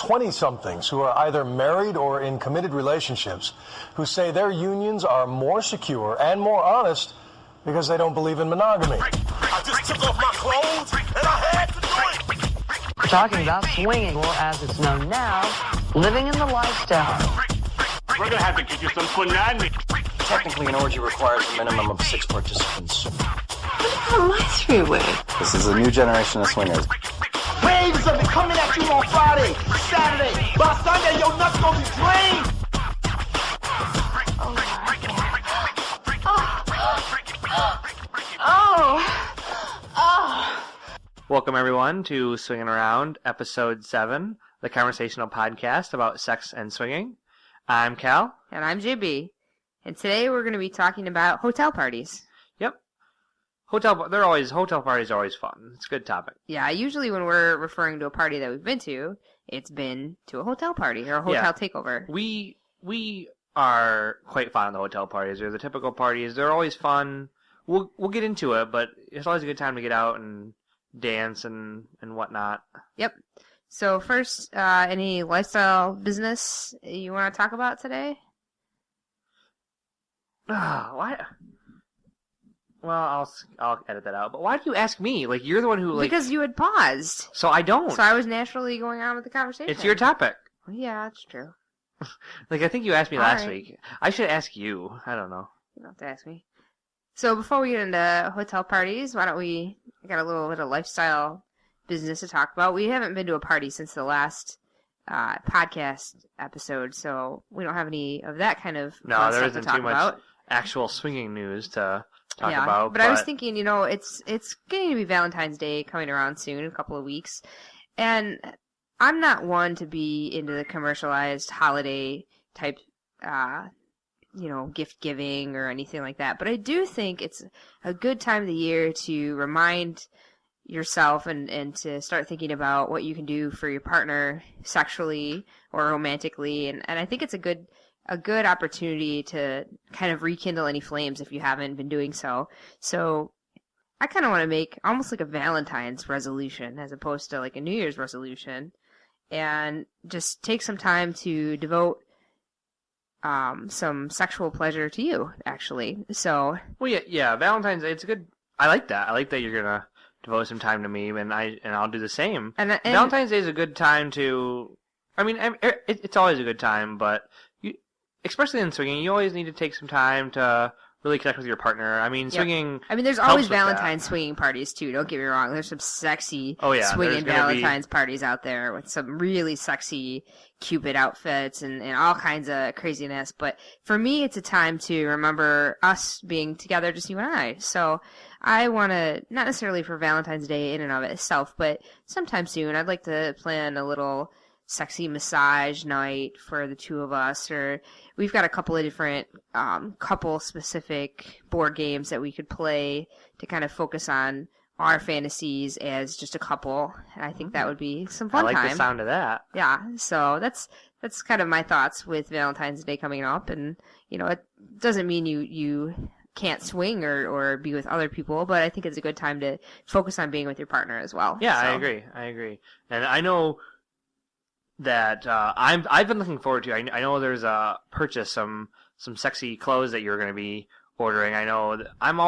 20-somethings who are either married or in committed relationships who say their unions are more secure and more honest because they don't believe in monogamy. I just took off my clothes and I had to do it. We're talking about swinging, or as it's known now, living in the lifestyle. We're gonna have to get you some punani. Technically, an orgy requires a minimum of 6 participants. What about my three-way? This is a new generation of swingers. Waves of it coming at you on Friday, Saturday. By Sunday, your nuts gonna be drained. Welcome, everyone, to Swingin' Around, Episode 7, the conversational podcast about sex and swinging. I'm Cal. And I'm JB. And today we're going to be talking about hotel parties. Yep. Hotel parties are always fun. It's a good topic. Yeah, usually when we're referring to a party that we've been to, it's been to a hotel party or a hotel takeover. We are quite fond of the hotel parties. They're the typical parties. They're always fun. We'll get into it, but it's always a good time to get out and dance and whatnot. Yep. So first, any lifestyle business you want to talk about today? Why? Well, I'll edit that out. But why do you ask me? Like, you're the one who Because you had paused. So I don't. So I was naturally going on with the conversation. It's your topic. Yeah, that's true. I think you asked me last week. I should ask you. I don't know. You don't have to ask me. So before we get into hotel parties, why don't we got a little bit of lifestyle business to talk about. We haven't been to a party since the last podcast episode, so we don't have any of that kind of fun there stuff isn't to talk too much about. Actual swinging news to talk about. But I was thinking, it's getting to be Valentine's Day coming around soon, in a couple of weeks, and I'm not one to be into the commercialized holiday type gift giving or anything like that. But I do think it's a good time of the year to remind yourself and to start thinking about what you can do for your partner sexually or romantically. And I think it's a good opportunity to kind of rekindle any flames if you haven't been doing so. So I kind of want to make almost like a Valentine's resolution as opposed to like a New Year's resolution, and just take some time to devote some sexual pleasure to you, actually. So, well, yeah, Valentine's Day. It's a good. I like that. I like that you're gonna devote some time to me, and I'll do the same. And Valentine's Day is a good time to. I mean, it's always a good time, but especially in swinging, you always need to take some time to really connect with your partner. I mean, swinging. I mean, there's always Valentine's swinging parties too. Don't get me wrong. There's some sexy swinging Valentine's parties out there with some really sexy Cupid outfits and all kinds of craziness. But for me, it's a time to remember us being together, just you and I. So I want to, not necessarily for Valentine's Day in and of itself, but sometime soon, I'd like to plan a little sexy massage night for the two of us, or we've got a couple of different couple-specific board games that we could play to kind of focus on our fantasies as just a couple. And I think that would be some fun time. I like the sound of that. Yeah, so that's kind of my thoughts with Valentine's Day coming up. And, it doesn't mean you can't swing or be with other people, but I think it's a good time to focus on being with your partner as well. Yeah, so. I agree. And I know that I've been looking forward to. I know there's some sexy clothes that you're going to be ordering. I know I'm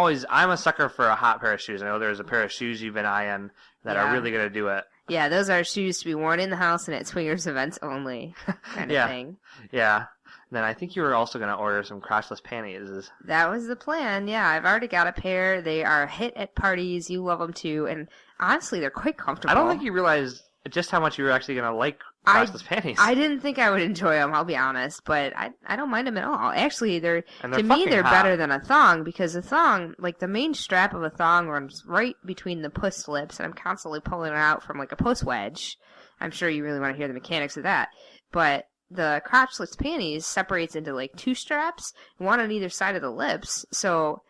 a sucker for a hot pair of shoes. I know there's a pair of shoes you've been eyeing that are really going to do it. Yeah, those are shoes to be worn in the house and at swingers events only kind of thing. Yeah. Then I think you were also going to order some crotchless panties. That was the plan. Yeah, I've already got a pair. They are a hit at parties. You love them too, and honestly, they're quite comfortable. I don't think you realized just how much you were actually going to like crotchless panties. I didn't think I would enjoy them, I'll be honest, but I don't mind them at all. Actually, they're to me, they're hot. better than a thong, because a thong, like the main strap of a thong runs right between the puss lips, and I'm constantly pulling it out from like a puss wedge. I'm sure you really want to hear the mechanics of that. But the crotchless panties separates into like two straps, one on either side of the lips, so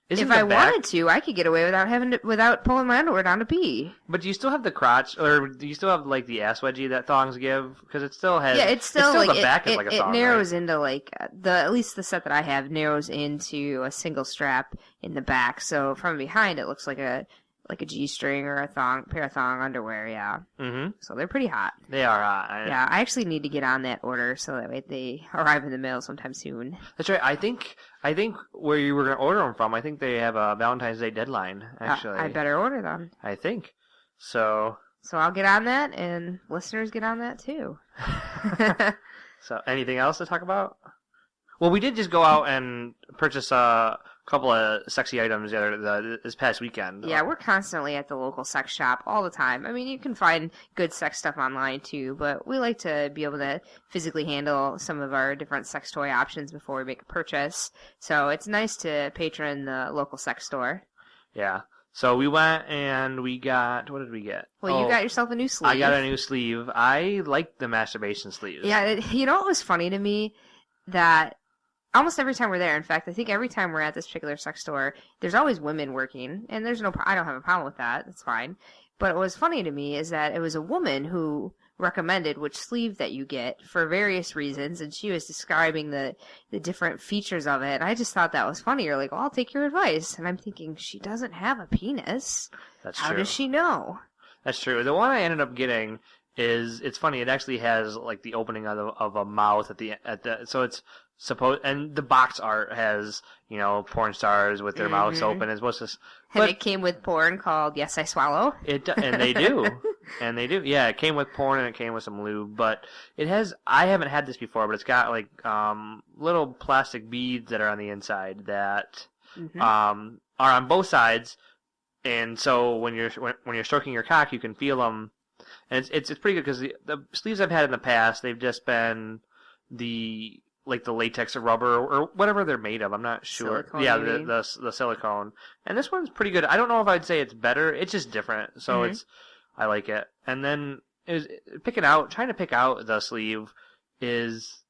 if I wanted to, I could get away without pulling my underwear down to pee. But do you still have the crotch, or do you still have like the ass wedgie that thongs give? Because it still has. Yeah, it's still like the back is like a thong. It narrows right? into like at least the set that I have narrows into a single strap in the back. So from behind, it looks like a like a G-string or a pair of thong underwear, yeah. Mm-hmm. So they're pretty hot. They are hot. Yeah, I actually need to get on that order so that way they arrive in the mail sometime soon. That's right. I think where you were going to order them from, I think they have a Valentine's Day deadline, actually. I better order them. I think. So I'll get on that, and listeners get on that too. So anything else to talk about? Well, we did just go out and purchase a couple of sexy items this past weekend. Yeah, we're constantly at the local sex shop all the time. I mean, you can find good sex stuff online too, but we like to be able to physically handle some of our different sex toy options before we make a purchase. So it's nice to patron the local sex store. Yeah. So we went and we got, what did we get? Well, you got yourself a new sleeve. I got a new sleeve. I like the masturbation sleeves. Yeah, you know what was funny to me? That almost every time we're there, in fact, I think every time we're at this particular sex store, there's always women working, and I don't have a problem with that. That's fine. But what was funny to me is that it was a woman who recommended which sleeve that you get for various reasons, and she was describing the different features of it, and I just thought that was funny. You're like, well, I'll take your advice. And I'm thinking, she doesn't have a penis. That's How true. does she know? That's true. The one I ended up getting it's funny. It actually has like the opening of a mouth at the so it's supposed, and the box art has, you know, porn stars with their mouths open. It's supposed to, And it came with porn called Yes, I Swallow. And they do. And they do. Yeah, it came with porn and it came with some lube, but it has, I haven't had this before, but it's got like little plastic beads that are on the inside that are on both sides. And so when you're stroking your cock, you can feel them. And it's pretty good because the sleeves I've had in the past, they've just been the latex or rubber or whatever they're made of. I'm not sure. Silicone, yeah, you mean? the silicone. And this one's pretty good. I don't know if I'd say it's better. It's just different. So I like it. And then trying to pick out the sleeve is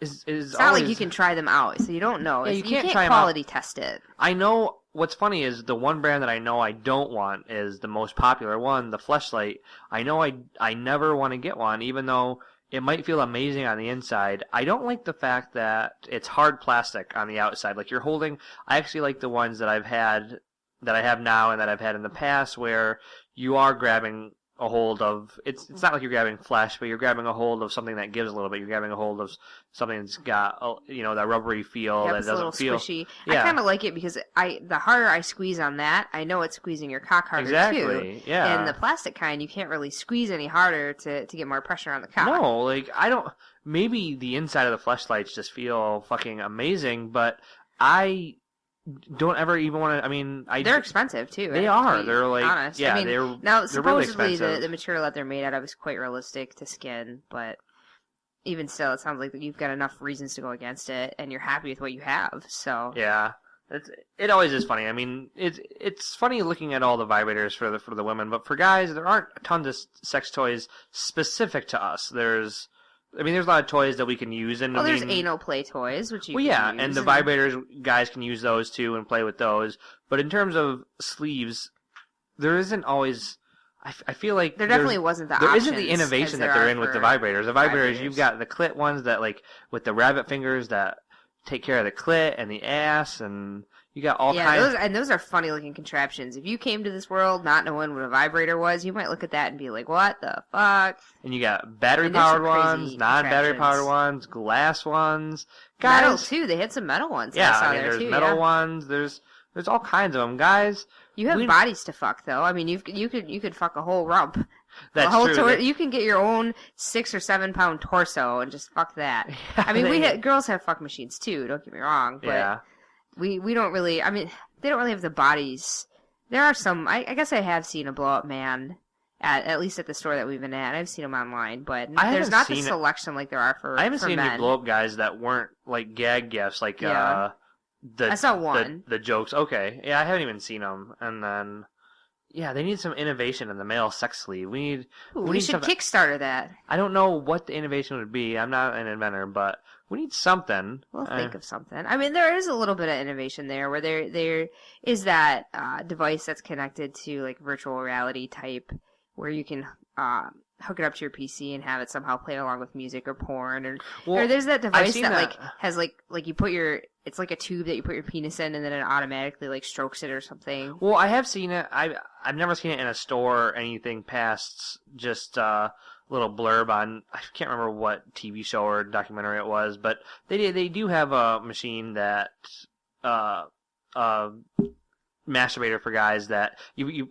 It's not like you can try them out, so you don't know. Yeah, you can't can't try 'em quality test it. I know. What's funny is the one brand that I know I don't want is the most popular one, the Fleshlight. I know I never want to get one, even though it might feel amazing on the inside. I don't like the fact that it's hard plastic on the outside. Like you're holding. I actually like the ones that I have now and that I've had in the past, where you are grabbing a hold of. It's not like you're grabbing flesh, but you're grabbing a hold of something that gives a little bit. You're grabbing a hold of something that's got that rubbery feel that It's a little doesn't feel squishy. Yeah. I kind of like it because the harder I squeeze on that, I know it's squeezing your cock harder Exactly, too. yeah. And the plastic kind, you can't really squeeze any harder to get more pressure on the cock. No, like I don't. Maybe the inside of the Fleshlights just feel fucking amazing, but I don't ever even want to. I mean, They're expensive too. They I have to are. be They're like honest. yeah. I mean, they're now they're really supposedly expensive. the material that they're made out of is quite realistic to skin, but even still, it sounds like you've got enough reasons to go against it, and you're happy with what you have. So Yeah, it always is funny. I mean, it's funny looking at all the vibrators for the women, but for guys, there aren't tons of sex toys specific to us. There's a lot of toys that we can use, and there's anal play toys, which you well, can yeah, use, and the vibrators, guys can use those too and play with those. But in terms of sleeves, there isn't always. I feel like there definitely wasn't the there isn't options the innovation as that there they're are in with the for vibrators. The vibrators, you've got the clit ones that like with the rabbit fingers that take care of the clit and the ass, and you got all kinds. Those are funny looking contraptions. If you came to this world not knowing what a vibrator was, you might look at that and be like, "What the fuck?" And you got battery And there's powered some crazy ones, non-battery powered contraptions. ones, glass ones, guys. Metal too. They had some metal ones. Yeah, I saw I mean, there there's too. metal yeah. ones. There's all kinds of them, guys. You have bodies to fuck though. I mean, you could fuck a whole rump. That's a whole true. You can get your own 6 or 7 pound torso and just fuck that. Yeah, I mean, girls have fuck machines too. Don't get me wrong, but Yeah. we don't really. I mean, they don't really have the bodies. There are some. I guess I have seen a blow up man at least at the store that we've been at. I've seen them online, but I there's haven't not the seen it. selection like there are for. I haven't for seen men. any blow up guys that weren't like gag gifts, like Yeah. I saw one. The jokes. Okay, yeah, I haven't even seen them. And then, yeah, they need some innovation in the male sex sleeve. We We need should something. Kickstarter that. I don't know what the innovation would be. I'm not an inventor, but we need something. We'll think of something. I mean, there is a little bit of innovation there, where there is that device that's connected to like virtual reality type, where you can hook it up to your PC and have it somehow play along with music or porn, or Well, there's that device that that. has like you put it's like a tube that you put your penis in and then it automatically like strokes it or something. Well, I have seen it. I've never seen it in a store or anything past just a little blurb on, I can't remember what TV show or documentary it was, but they do have a machine that masturbator for guys that you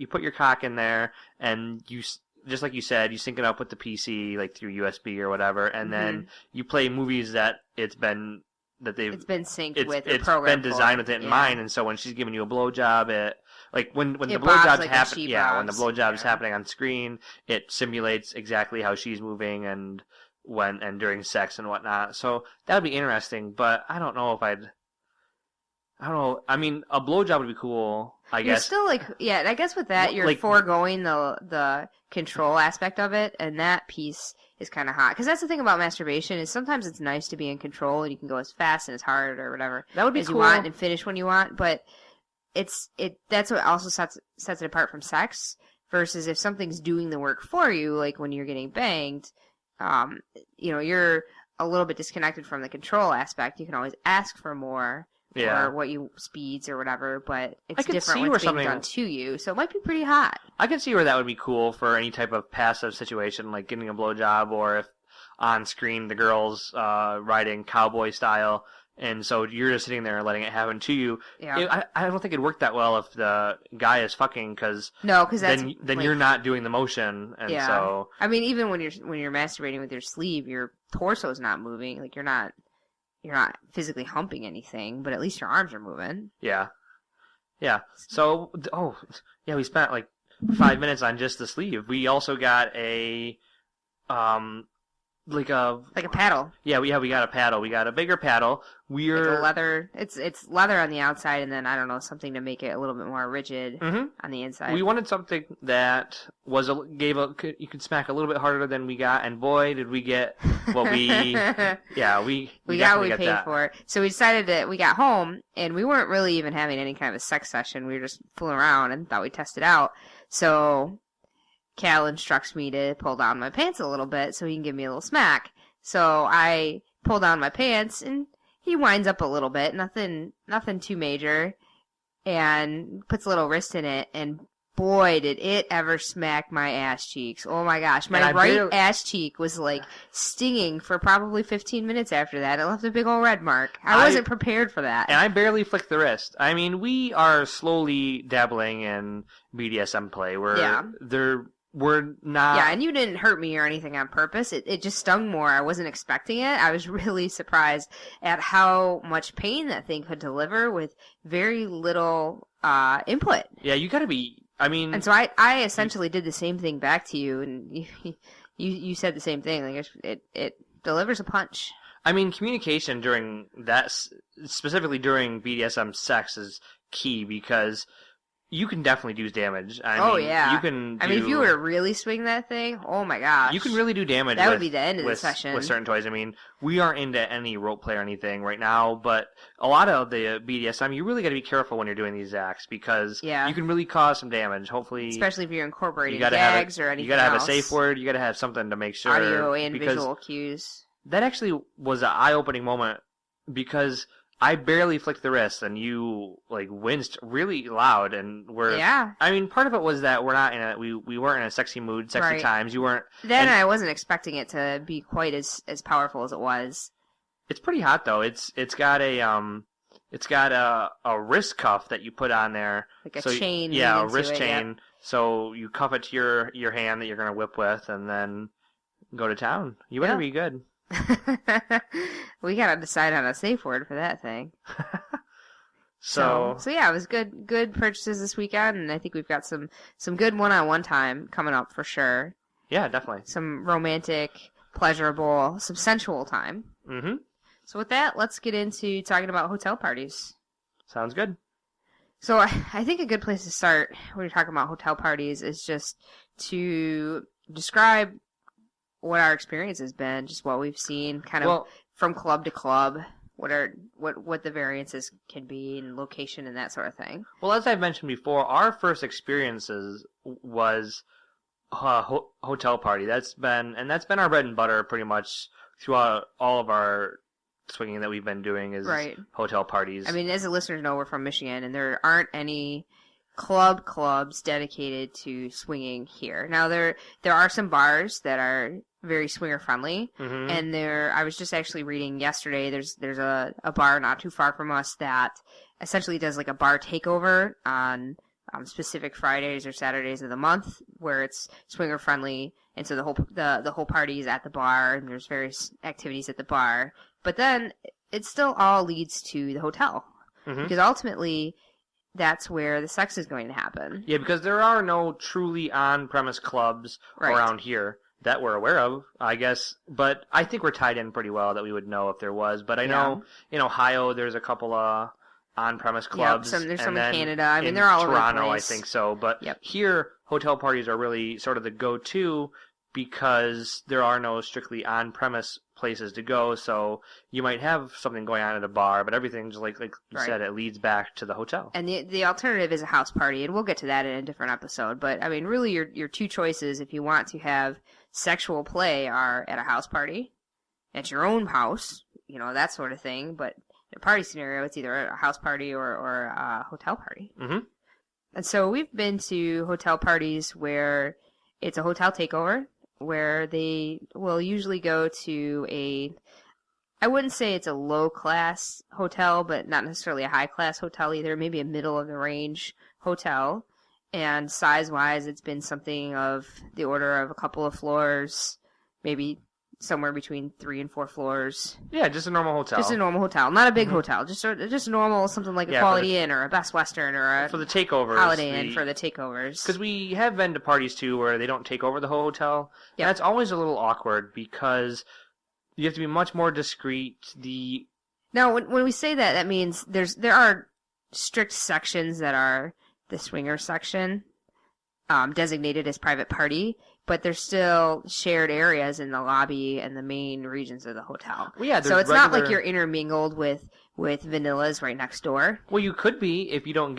put your cock in there, and you, just like you said, you sync it up with the PC like through USB or whatever, and then you play movies that it's been synced with or it's programmed been designed for. with it in mind, and so when she's giving you a blowjob, it like when the It blowjob's bobs like a happen, sheep when the bobs. blowjob's Yeah. happening on screen, it simulates exactly how she's moving and during sex and whatnot. So that would be interesting, but I don't know. I mean, a blowjob would be cool, I You're guess. still I guess with that you're Like- foregoing the control aspect of it, and that piece is kind of hot. Because that's the thing about masturbation is sometimes it's nice to be in control and you can go as fast and as hard or whatever That would be as cool. you want and finish when you want. But that's what also sets it apart from sex. Versus if something's doing the work for you, like when you're getting banged, you're a little bit disconnected from the control aspect. You can always ask for more. Yeah. Or what you speeds or whatever, but it's could different see when where it's being something- done to you, so it might be pretty hot. I can see where that would be cool for any type of passive situation, like getting a blowjob, or if on screen the girl's riding cowboy style, and so you're just sitting there and letting it happen to you. Yeah. I don't think it'd work that well if the guy is fucking, because No, because that's then like, you're not doing the motion, and Yeah. so I mean, even when you're masturbating with your sleeve, your torso's not moving. Like you're not physically humping anything, but at least your arms are moving. yeah. So we spent like 5 minutes on just the sleeve. We also got a like a paddle. we got a paddle. We got a bigger paddle. Like a leather. It's leather on the outside, and then I don't know, something to make it a little bit more rigid on the inside. We wanted something that you could smack a little bit harder than we got, and boy, did we get what we we got what we definitely paid that. for. So we decided that we got home, and we weren't really even having any kind of a sex session. We were just fooling around and thought we'd test it out. So Cal instructs me to pull down my pants a little bit so he can give me a little smack. So I pull down my pants, and he winds up a little bit, nothing too major, and puts a little wrist in it, and boy, did it ever smack my ass cheeks. Oh my gosh, my right ass cheek was like stinging for probably 15 minutes after that. It left a big old red mark. I wasn't prepared for that. And I barely flicked the wrist. I mean, we are slowly dabbling in BDSM play. We're not... Yeah, and you didn't hurt me or anything on purpose. It just stung more. I wasn't expecting it. I was really surprised at how much pain that thing could deliver with very little input. Yeah, you gotta be... I mean... And so I essentially did the same thing back to you, and you said the same thing. Like it delivers a punch. I mean, communication during that, specifically during BDSM sex, is key, because you can definitely do damage. I mean, yeah. You can I mean, if you were to really swing that thing, oh my gosh. You can really do damage. That would be the end of the with session. With certain toys. I mean, we aren't into any rope play or anything right now, but a lot of the BDSM, you really got to be careful when you're doing these acts, because you can really cause some damage. Hopefully, especially if you're incorporating gags or anything You got to have else. a safe word. You got to have something to make sure. Audio and visual cues. That actually was an eye-opening moment, because I barely flicked the wrist, and you winced really loud, and I mean, part of it was that we weren't in a sexy mood, sexy times. You weren't. Then I wasn't expecting it to be quite as powerful as it was. It's pretty hot though. It's got a wrist cuff that you put on there, like a chain. A wrist chain. Yep. So you cuff it to your hand that you're gonna whip with, and then go to town. You better be good. We gotta decide on a safe word for that thing. So yeah, it was good purchases this weekend, and I think we've got some good one-on-one time coming up for sure. Yeah, definitely. Some romantic, pleasurable, some sensual time. Mm-hmm. So with that, let's get into talking about hotel parties. Sounds good. So I think a good place to start when you're talking about hotel parties is just to describe what our experience has been, just what we've seen, kind of from club to club, what the variances can be, and location and that sort of thing. Well, as I've mentioned before, our first experiences was hotel party. That's been our bread and butter pretty much throughout all of our swinging that we've been doing is hotel parties. I mean, as the listeners know, we're from Michigan, and there aren't any clubs dedicated to swinging here. Now, there are some bars that are very swinger friendly, and I was just actually reading yesterday, there's a bar not too far from us that essentially does like a bar takeover on specific Fridays or Saturdays of the month where it's swinger friendly, and so the whole party is at the bar, and there's various activities at the bar. But then it still all leads to the hotel, because ultimately that's where the sex is going to happen. Yeah, because there are no truly on-premise clubs around here that we're aware of, I guess. But I think we're tied in pretty well that we would know if there was. But I know in Ohio there's a couple of on-premise clubs. Yep, there's some in Canada. I mean, they're all over the place. Toronto, I think so. But here, hotel parties are really sort of the go-to because there are no strictly on-premise places to go. So you might have something going on at a bar, but everything's like you said, it leads back to the hotel. And the alternative is a house party, and we'll get to that in a different episode. But I mean, really, your two choices if you want to have sexual play are at a house party, at your own house, that sort of thing. But in a party scenario, it's either a house party or a hotel party. And so we've been to hotel parties where it's a hotel takeover, where they will usually go to I wouldn't say it's a low-class hotel, but not necessarily a high-class hotel either, maybe a middle-of-the-range hotel. And size-wise, it's been something of the order of a couple of floors, maybe somewhere between 3 and 4 floors. Yeah, just a normal hotel. Just a normal hotel. Not a big hotel. Just normal, something like a Quality Inn or a Best Western or a for the takeovers, Holiday Inn for the takeovers. Because we have been to parties, too, where they don't take over the whole hotel. Yeah. And that's always a little awkward because you have to be much more discreet. Now, when we say that, that means there are strict sections that are the swinger section, designated as private party, but there's still shared areas in the lobby and the main regions of the hotel. Well, yeah, so it's not like you're intermingled with vanillas right next door. Well, you could be if you don't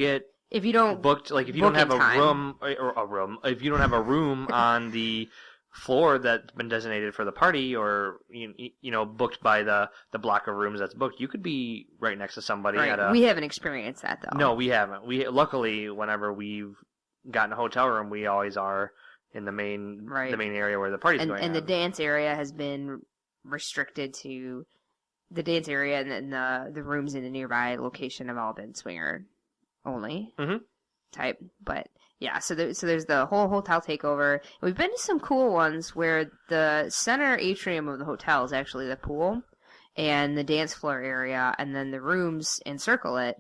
booked, like if you don't have if you don't have a room on the floor that's been designated for the party, or booked by the block of rooms that's booked, you could be right next to somebody. We haven't experienced that though. No, we haven't. Luckily, whenever we've gotten a hotel room, we always are in the main area where the party's going on. And the dance area has been restricted to the dance area, and then the rooms in the nearby location have all been swinger only type. But yeah, so there's the whole hotel takeover. We've been to some cool ones where the center atrium of the hotel is actually the pool and the dance floor area, and then the rooms encircle it.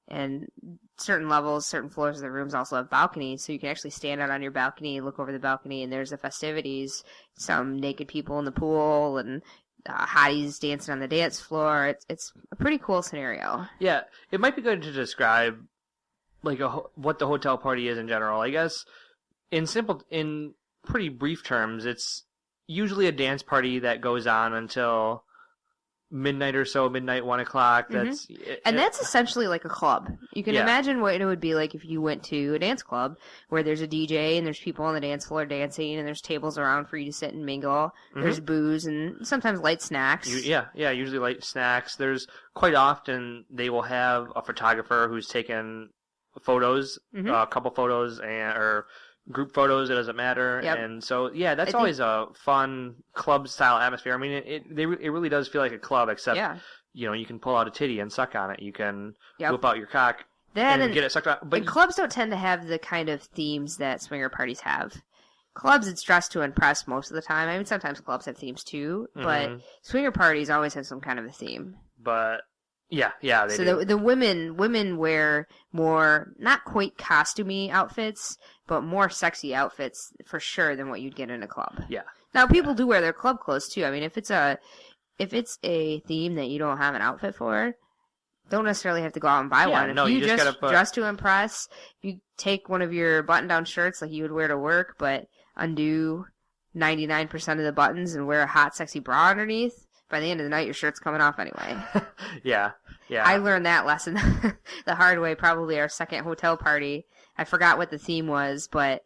And certain levels, certain floors of the rooms also have balconies, so you can actually stand out on your balcony, look over the balcony, and there's the festivities. Some naked people in the pool, and hotties dancing on the dance floor. It's a pretty cool scenario. Yeah, it might be good to describe like what the hotel party is in general. I guess in pretty brief terms, it's usually a dance party that goes on until midnight or so, 1 o'clock. That's essentially like a club. You can imagine what it would be like if you went to a dance club where there's a DJ and there's people on the dance floor dancing and there's tables around for you to sit and mingle. There's booze and sometimes light snacks. Usually light snacks. There's quite often they will have a photographer who's taken photos, a couple photos or group photos, it doesn't matter. Yep. And so, that's always a fun club-style atmosphere. I mean, it really does feel like a club, except, you can pull out a titty and suck on it. You can whip out your cock and get it sucked out. But clubs don't tend to have the kind of themes that swinger parties have. Clubs, it's dressed to impress most of the time. I mean, sometimes clubs have themes too, but swinger parties always have some kind of a theme. But they do. The women wear more, not quite costumey outfits, but more sexy outfits for sure than what you'd get in a club. Yeah. Now people do wear their club clothes too. I mean, if it's a theme that you don't have an outfit for, don't necessarily have to go out and buy one. If you just dress to impress, if you take one of your button-down shirts like you would wear to work, but undo 99% of the buttons and wear a hot, sexy bra underneath, by the end of the night, your shirt's coming off anyway. Yeah. I learned that lesson the hard way, probably our second hotel party. I forgot what the theme was, but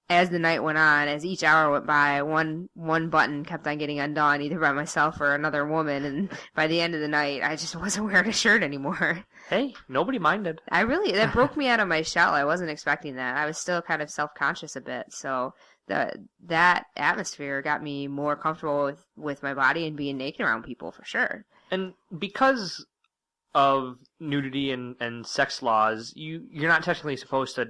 as the night went on, as each hour went by, one button kept on getting undone, either by myself or another woman, and by the end of the night, I just wasn't wearing a shirt anymore. Hey, nobody minded. That broke me out of my shell. I wasn't expecting that. I was still kind of self-conscious a bit, so that atmosphere got me more comfortable with my body and being naked around people, for sure. And because of nudity and sex laws, you're not technically supposed to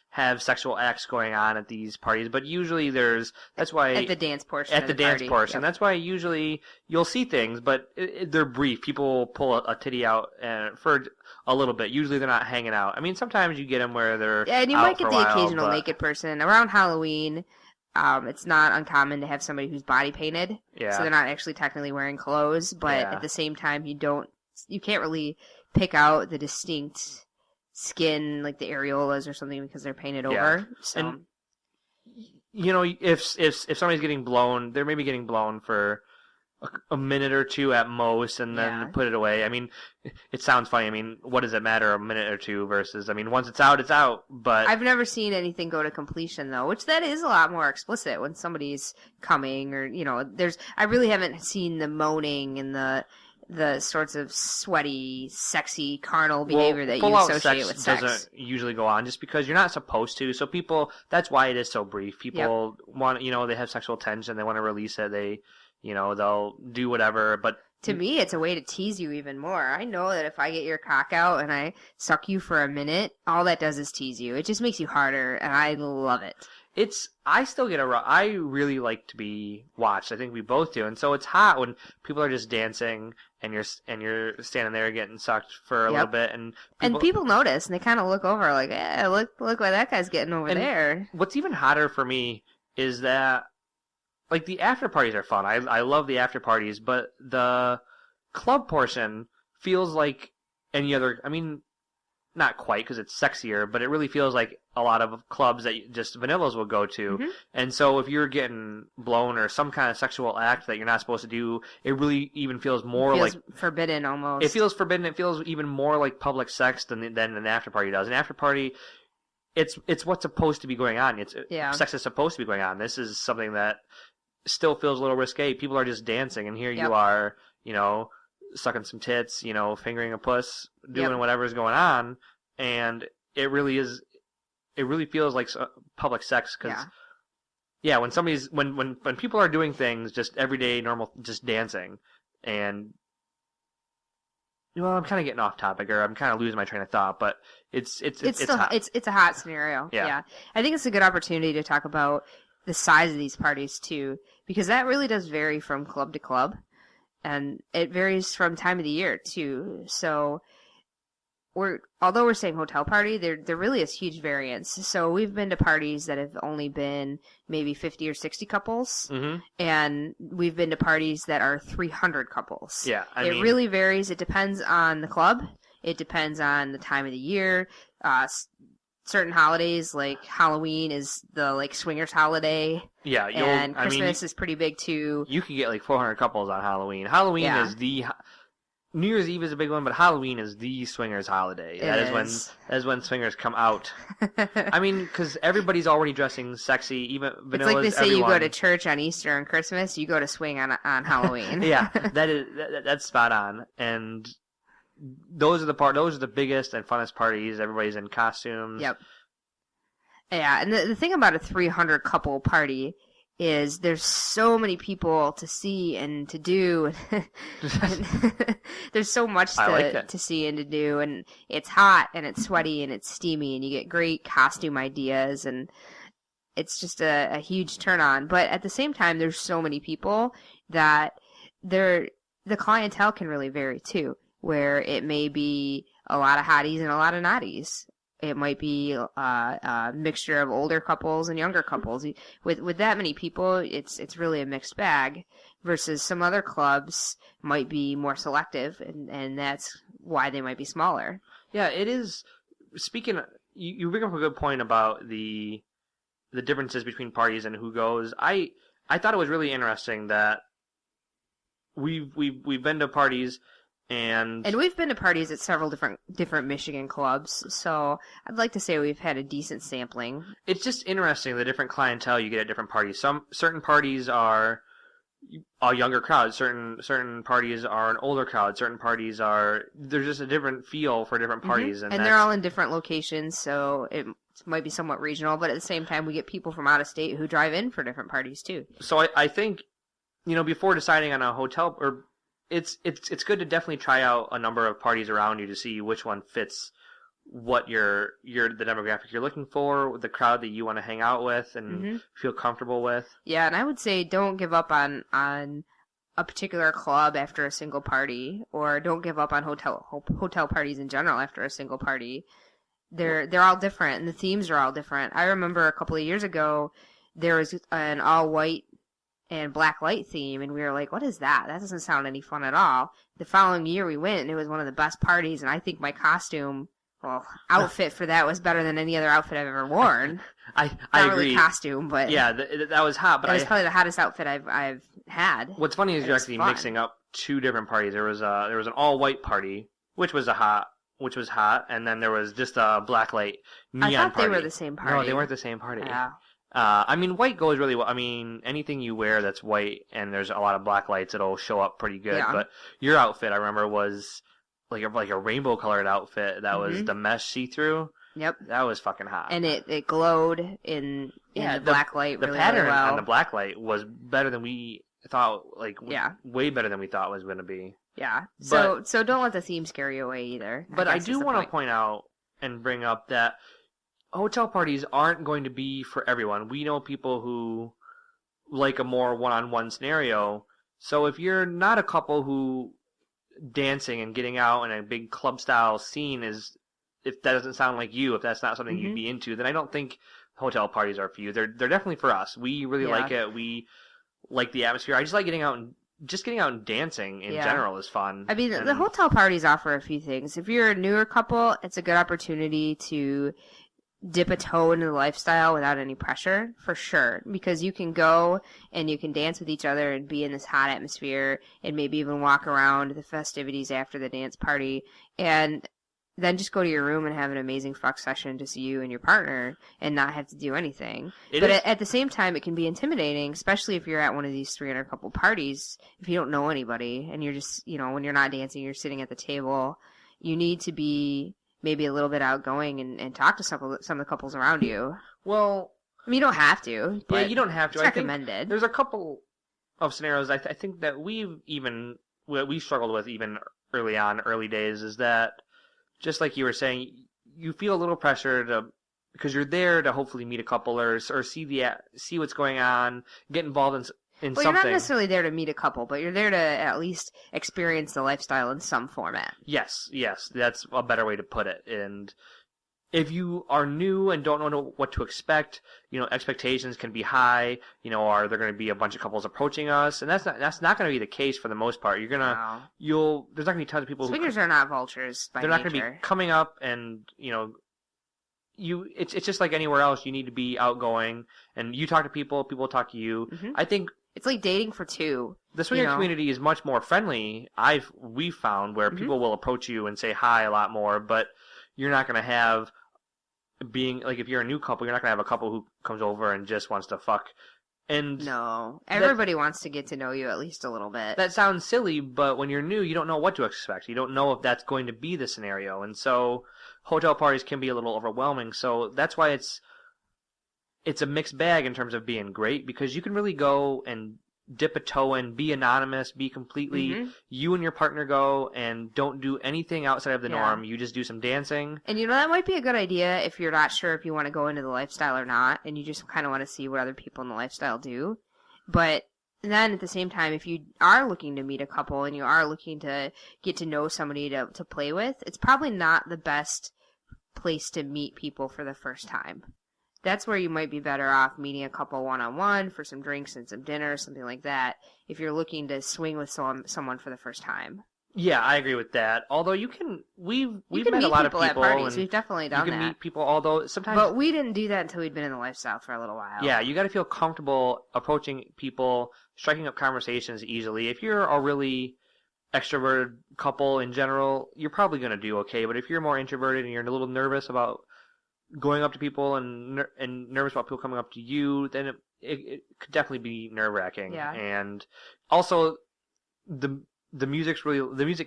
have sexual acts going on at these parties, but usually that's why at the dance portion. At the dance portion, that's why usually you'll see things, but they're brief. People pull a titty out for a little bit. Usually they're not hanging out. I mean, sometimes you get them where they're and you out might for get a the while, occasional naked person around Halloween. It's not uncommon to have somebody who's body painted, so they're not actually technically wearing clothes, but at the same time, you can't really pick out the distinct skin, like the areolas or something, because they're painted over. So, and if somebody's getting blown, they're maybe getting blown for a minute or two at most, and then put it away. I mean, it sounds funny. I mean, what does it matter, a minute or two versus? I mean, once it's out, it's out. But I've never seen anything go to completion though, which that is a lot more explicit when somebody's coming, or I really haven't seen the moaning and the sorts of sweaty, sexy, carnal behavior that you associate with sex. Doesn't usually go on just because you're not supposed to. So that's why it is so brief. People want, they have sexual tension, they want to release it. They'll do whatever. But to me, it's a way to tease you even more. I know that if I get your cock out and I suck you for a minute, all that does is tease you. It just makes you harder, and I love it. I really like to be watched. I think we both do. And so it's hot when people are just dancing and you're standing there getting sucked for a little bit, and people notice, and they kind of look over like, look what that guy's getting over there. What's even hotter for me is that, like, the after parties are fun. I love the after parties, but the club portion feels like any other. I mean, not quite, because it's sexier, but it really feels like a lot of clubs that just vanillas will go to. Mm-hmm. And so if you're getting blown or some kind of sexual act that you're not supposed to do, it really even feels more like forbidden almost. It feels forbidden. It feels even more like public sex than an after party does. An after party, it's what's supposed to be going on. Sex is supposed to be going on. This is something that still feels a little risque. People are just dancing, and here you are, sucking some tits, fingering a puss, doing whatever's going on, and it really feels like public sex, because when people are doing things just everyday normal, just dancing, and I'm kind of getting off topic, or I'm kind of losing my train of thought, but it's hot. It's a hot scenario. Yeah. I think it's a good opportunity to talk about the size of these parties too, because that really does vary from club to club. And it varies from time of the year too. So although we're saying hotel party, there really is huge variance. So we've been to parties that have only been maybe 50 or 60 couples, and we've been to parties that are 300 couples. Yeah, it really varies. It depends on the club. It depends on the time of the year. Certain holidays, like Halloween, is the swingers holiday. Yeah, and Christmas is pretty big too. You can get 400 couples on Halloween. Halloween is New Year's Eve is a big one, but Halloween is the swingers holiday. That is when swingers come out. I mean, because everybody's already dressing sexy, even vanillas. It's like they say everyone. You go to church on Easter and Christmas, you go to swing on Halloween. Yeah, that's spot on. And those are the biggest and funnest parties. Everybody's in costumes. Yep. Yeah, and the thing about a 300 couple party is there's so many people to see and to do. There's so much to see and to do, and it's hot and it's sweaty and it's steamy, and you get great costume ideas, and it's just a huge turn on. But at the same time, there's so many people that the clientele can really vary too, where it may be a lot of hotties and a lot of naughties. It might be a mixture of older couples and younger couples. With that many people, it's really a mixed bag. Versus some other clubs might be more selective, and that's why they might be smaller. Yeah, it is. Speaking, you bring up a good point about the differences between parties and who goes. I thought it was really interesting that we've been to parties And we've been to parties at several different Michigan clubs, so I'd like to say we've had a decent sampling. it's just interesting the different clientele you get at different parties. Certain parties are a younger crowd. Certain parties are an older crowd. Certain parties there's just a different feel for different parties, and they're all in different locations, so it might be somewhat regional. But at the same time, we get people from out of state who drive in for different parties too. So I think, before deciding on a hotel, or it's good to definitely try out a number of parties around you to see which one fits what the demographic you're looking for, the crowd that you want to hang out with and feel comfortable with. Yeah, and I would say don't give up on a particular club after a single party, or don't give up on hotel parties in general after a single party. They're all different, and the themes are all different. I remember a couple of years ago there was an all white and black light theme, and we were like, what is that? That doesn't sound any fun at all. The following year we went, and it was one of the best parties, and I think my outfit for that was better than any other outfit I've ever worn. I Not agree. really costume, but yeah, that was hot. But it was probably the hottest outfit I've had. What's funny is you're actually mixing up two different parties. There was an all white party, which was hot, and then there was just a black light neon party. I thought they were the same party. No, they weren't the same party. Yeah. White goes really well. I mean, anything you wear that's white and there's a lot of black lights, it'll show up pretty good. Yeah. But your outfit, I remember, was like a rainbow colored outfit that was the mesh see-through. Yep. That was fucking hot. And it glowed in the black light really, the pattern really well. on the black light was better than we thought, way better than we thought it was going to be. Yeah. So don't let the theme scare you away either. But I do want to point out and bring up that hotel parties aren't going to be for everyone. We know people who like a more one-on-one scenario. So if you're not a couple who dancing and getting out in a big club style scene if that doesn't sound like you, if that's not something you'd be into, then I don't think hotel parties are for you. They're definitely for us. We really like it. We like the atmosphere. I just like getting out and dancing in general is fun. I mean, the hotel parties offer a few things. If you're a newer couple, it's a good opportunity to dip a toe into the lifestyle without any pressure, for sure, because you can go and you can dance with each other and be in this hot atmosphere and maybe even walk around the festivities after the dance party and then just go to your room and have an amazing fuck session, just you and your partner, and not have to do anything. At the same time, it can be intimidating, especially if you're at one of these 300 couple parties, if you don't know anybody, and you're just, when you're not dancing, you're sitting at the table. You need to be maybe a little bit outgoing and talk to some of the couples around you. Well, I mean, you don't have to. But yeah, you don't have to. It's recommended. There's a couple of scenarios I think that we struggled with even early days, is that just like you were saying, you feel a little pressure because you're there to hopefully meet a couple or see what's going on, get involved in something. You're not necessarily there to meet a couple, but you're there to at least experience the lifestyle in some format. Yes, that's a better way to put it. And if you are new and don't know what to expect, expectations can be high. Are there going to be a bunch of couples approaching us? And that's not going to be the case for the most part. There's not going to be tons of people. Swingers are not vultures by nature. They're not going to be coming up and It's just like anywhere else. You need to be outgoing, and you talk to people. People talk to you. Mm-hmm. I think it's like dating for two. The swinger community is much more friendly. We've found where people will approach you and say hi a lot more, but you're not going to have if you're a new couple, you're not going to have a couple who comes over and just wants to fuck. And no, everybody wants to get to know you at least a little bit. That sounds silly, but when you're new, you don't know what to expect. You don't know if that's going to be the scenario, and so hotel parties can be a little overwhelming. So that's why it's a mixed bag in terms of being great, because you can really go and dip a toe in, be anonymous, be completely you and your partner go and don't do anything outside of the norm. You just do some dancing. And that might be a good idea if you're not sure if you want to go into the lifestyle or not, and you just kind of want to see what other people in the lifestyle do. But then at the same time, if you are looking to meet a couple and you are looking to get to know somebody to play with, it's probably not the best place to meet people for the first time. That's where you might be better off meeting a couple one-on-one for some drinks and some dinner, something like that, if you're looking to swing with someone for the first time. Yeah, I agree with that. Although we've met a lot of people at parties. We've definitely done that. You can meet people, although sometimes. But we didn't do that until we'd been in the lifestyle for a little while. Yeah, you got to feel comfortable approaching people, striking up conversations easily. If you're a really extroverted couple in general, you're probably going to do okay. But if you're more introverted and you're a little nervous about going up to people and nervous about people coming up to you, then it could definitely be nerve-wracking. Yeah. And also, the music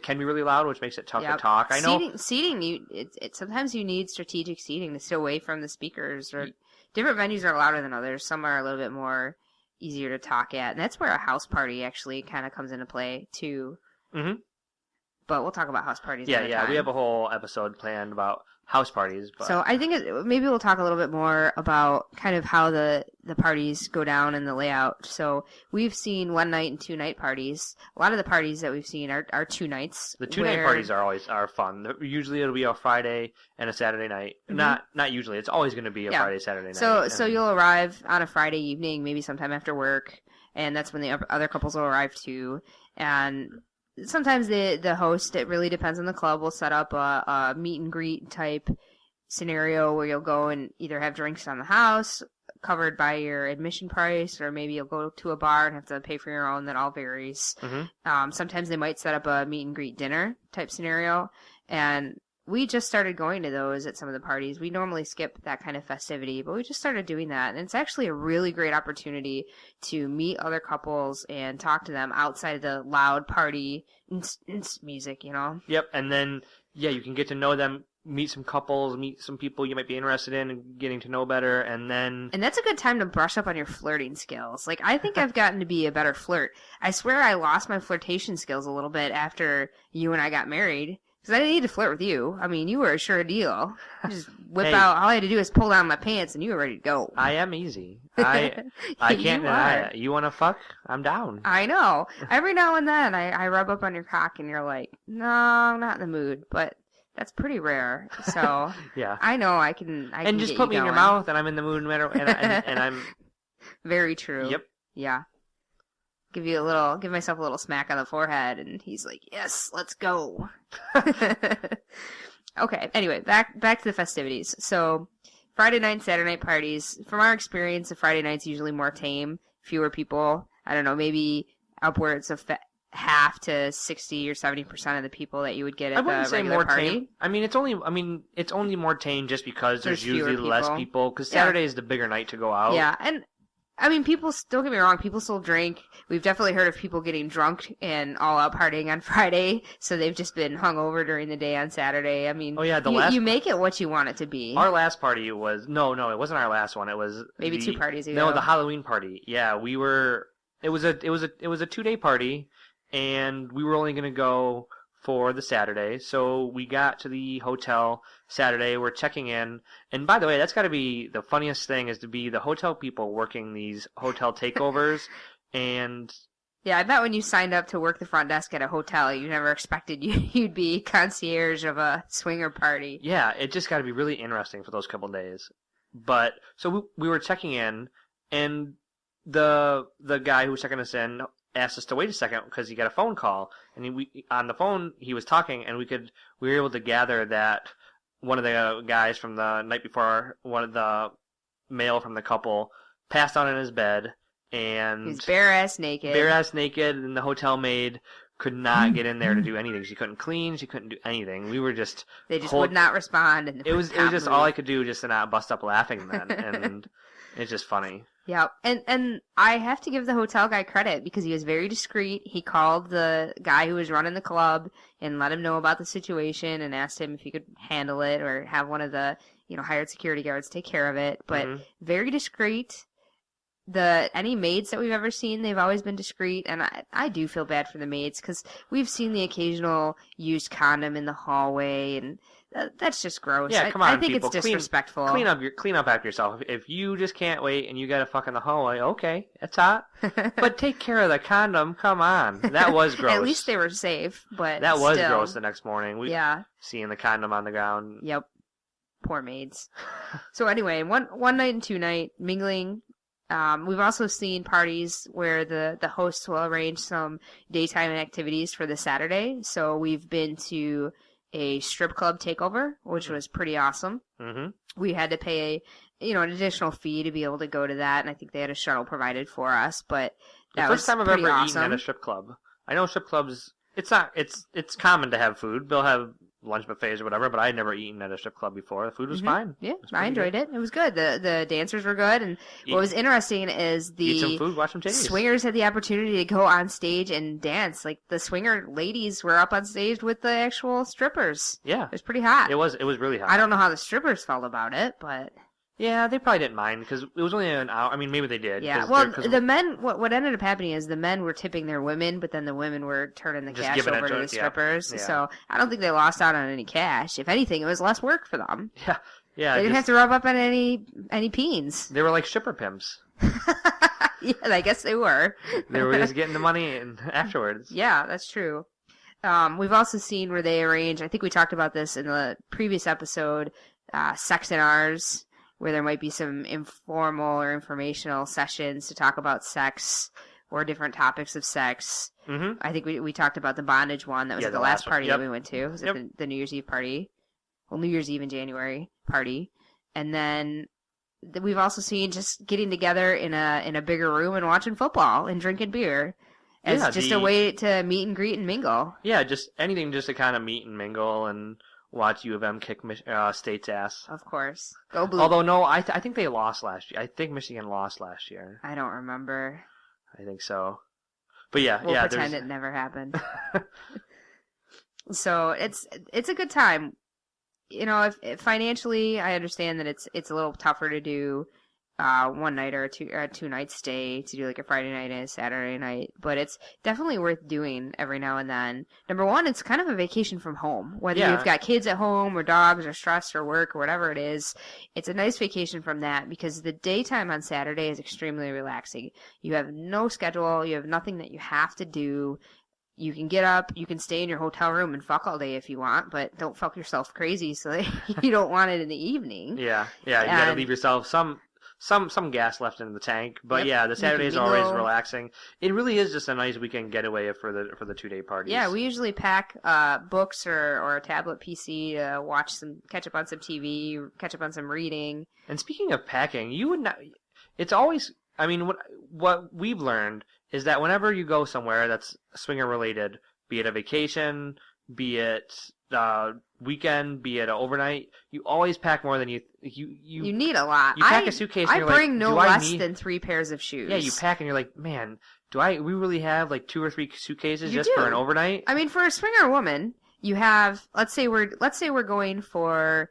can be really loud, which makes it tough to talk. I know seating. Sometimes you need strategic seating to stay away from the speakers. Or different venues are louder than others. Some are a little bit more easier to talk at, and that's where a house party actually kind of comes into play too. Mm-hmm. But we'll talk about house parties. Yeah, another time. We have a whole episode planned about house parties. But... So I think maybe we'll talk a little bit more about kind of how the parties go down and the layout. So we've seen 1 night and 2 night parties. A lot of the parties that we've seen are 2 nights. The 2 night parties are fun. Usually it'll be a Friday and a Saturday night. Mm-hmm. Not usually. It's always going to be a Friday, Saturday night. So you'll arrive on a Friday evening, maybe sometime after work, and that's when the other couples will arrive too. And sometimes the host, it really depends on the club, will set up a meet and greet type scenario where you'll go and either have drinks on the house covered by your admission price, or maybe you'll go to a bar and have to pay for your own. That all varies. Mm-hmm. Sometimes they might set up a meet and greet dinner type scenario, and we just started going to those at some of the parties. We normally skip that kind of festivity, but we just started doing that. And it's actually a really great opportunity to meet other couples and talk to them outside of the loud party music, you know? Yep. And then, you can get to know them, meet some couples, meet some people you might be interested in and getting to know better. And that's a good time to brush up on your flirting skills. Like, I think I've gotten to be a better flirt. I swear I lost my flirtation skills a little bit after you and I got married. Because I didn't need to flirt with you. I mean, you were a sure deal. You just whip out. All I had to do is pull down my pants, and you were ready to go. I am easy. I can't deny it. You want to fuck? I'm down. I know. Every now and then, I rub up on your cock, and you're like, no, I'm not in the mood. But that's pretty rare. So yeah, I know I can. And just put me in your mouth, and I'm in the mood no matter. And I'm very true. Yep. Yeah. Give myself a little smack on the forehead, and he's like, yes, let's go. Okay, anyway, back to the festivities. So, Friday night, Saturday night parties. From our experience, the Friday night's usually more tame, fewer people. I don't know, maybe upwards of half to 60 or 70% of the people that you would get at the regular party. Tame. I mean, it's only more tame just because there's usually less people. Because Saturday is the bigger night to go out. Yeah, and I mean, people, don't get me wrong, people still drink. We've definitely heard of people getting drunk and all out partying on Friday, so they've just been hungover during the day on Saturday. I mean, you make it what you want it to be. Our last party was, no, it wasn't our last one. It was maybe 2 parties ago. No, the Halloween party. Yeah, it was a 2-day party, and we were only going to go for the Saturday. So we got to the hotel Saturday. We're checking in. And by the way, that's got to be the funniest thing, is to be the hotel people working these hotel takeovers. And yeah, I bet when you signed up to work the front desk at a hotel, you never expected you'd be concierge of a swinger party. Yeah, it just got to be really interesting for those couple days. But so we were checking in, and the guy who was checking us in asked us to wait a second because he got a phone call, and on the phone he was talking, and we were able to gather that one of the guys from the night before, one of the male from the couple, passed out in his bed, and he was bare ass naked, and the hotel maid could not get in there to do anything. She couldn't clean, she couldn't do anything. We were just would not respond, and it was just all I could do just to not bust up laughing then, and it's just funny. Yeah, and I have to give the hotel guy credit because he was very discreet. He called the guy who was running the club and let him know about the situation and asked him if he could handle it or have one of the hired security guards take care of it. But very discreet. Any maids that we've ever seen, they've always been discreet, and I do feel bad for the maids because we've seen the occasional used condom in the hallway, and that's just gross. Yeah, come on, I think people. It's disrespectful. Clean up after yourself. If you just can't wait and you got to fuck in the hallway, okay, it's hot. But take care of the condom. Come on, that was gross. At least they were safe, but that was still gross. The next morning, seeing the condom on the ground. Yep, poor maids. So anyway, one night and 2 night mingling. We've also seen parties where the hosts will arrange some daytime activities for the Saturday. So we've been to a strip club takeover, which was pretty awesome. Mm-hmm. We had to pay, an additional fee to be able to go to that, and I think they had a shuttle provided for us. But that was the first time I've ever awesome. eaten at a strip club. I know strip clubs it's not. It's common to have food. They'll have lunch buffets or whatever, but I had never eaten at a strip club before. The food was fine. Yeah, I enjoyed it. It was good. The dancers were good, and what was interesting is eat some food, watch some titties. swingers had the opportunity to go on stage and dance. Like the swinger ladies were up on stage with the actual strippers. Yeah, it was pretty hot. It was really hot. I don't know how the strippers felt about it, but yeah, they probably didn't mind because it was only an hour. I mean, maybe they did. Yeah, well, the men. What ended up happening is the men were tipping their women, but then the women were turning the cash over to the strippers. Yeah. So I don't think they lost out on any cash. If anything, it was less work for them. Yeah. They didn't have to rub up on any peens. They were like stripper pimps. Yeah, I guess they were. They were just getting the money and afterwards. Yeah, that's true. We've also seen where they arrange. I think we talked about this in the previous episode. Sex in Ours, where there might be some informal or informational sessions to talk about sex or different topics of sex. Mm-hmm. I think we talked about the bondage one. That was at the last party that we went to. It was at the New Year's Eve party. Well, New Year's Eve in January party. And then we've also seen just getting together in a bigger room and watching football and drinking beer as just a way to meet and greet and mingle. Yeah, just anything just to kind of meet and mingle and watch U of M kick State's ass. Of course. Go Blue. Although, no, I think they lost last year. I think Michigan lost last year. I don't remember. I think so. But yeah, we'll pretend it never happened. So it's a good time. You know, if financially, I understand that it's a little tougher to do one night or a two night stay, to do like a Friday night and a Saturday night, but it's definitely worth doing every now and then. Number one, it's kind of a vacation from home. Whether you've got kids at home or dogs or stress or work or whatever it is, it's a nice vacation from that, because the daytime on Saturday is extremely relaxing. You have no schedule, you have nothing that you have to do. You can get up, you can stay in your hotel room and fuck all day if you want, but don't fuck yourself crazy so that you don't want it in the evening. Yeah, you gotta leave yourself some gas left in the tank. But yeah, the Saturdays are always relaxing. It really is just a nice weekend getaway for the 2-day parties. Yeah, we usually pack books or a tablet PC to catch up on some TV, catch up on some reading. And speaking of packing, you would not. It's always. I mean, what we've learned is that whenever you go somewhere that's swinger related, be it a vacation, be it weekend, be it an overnight, you always pack more than you need a lot. You pack a suitcase. And I bring no less than 3 pairs of shoes. Yeah, you pack and you're like, man, we really have like 2 or 3 suitcases just for an overnight? I mean, for a swinger woman, you have. Let's say we're going for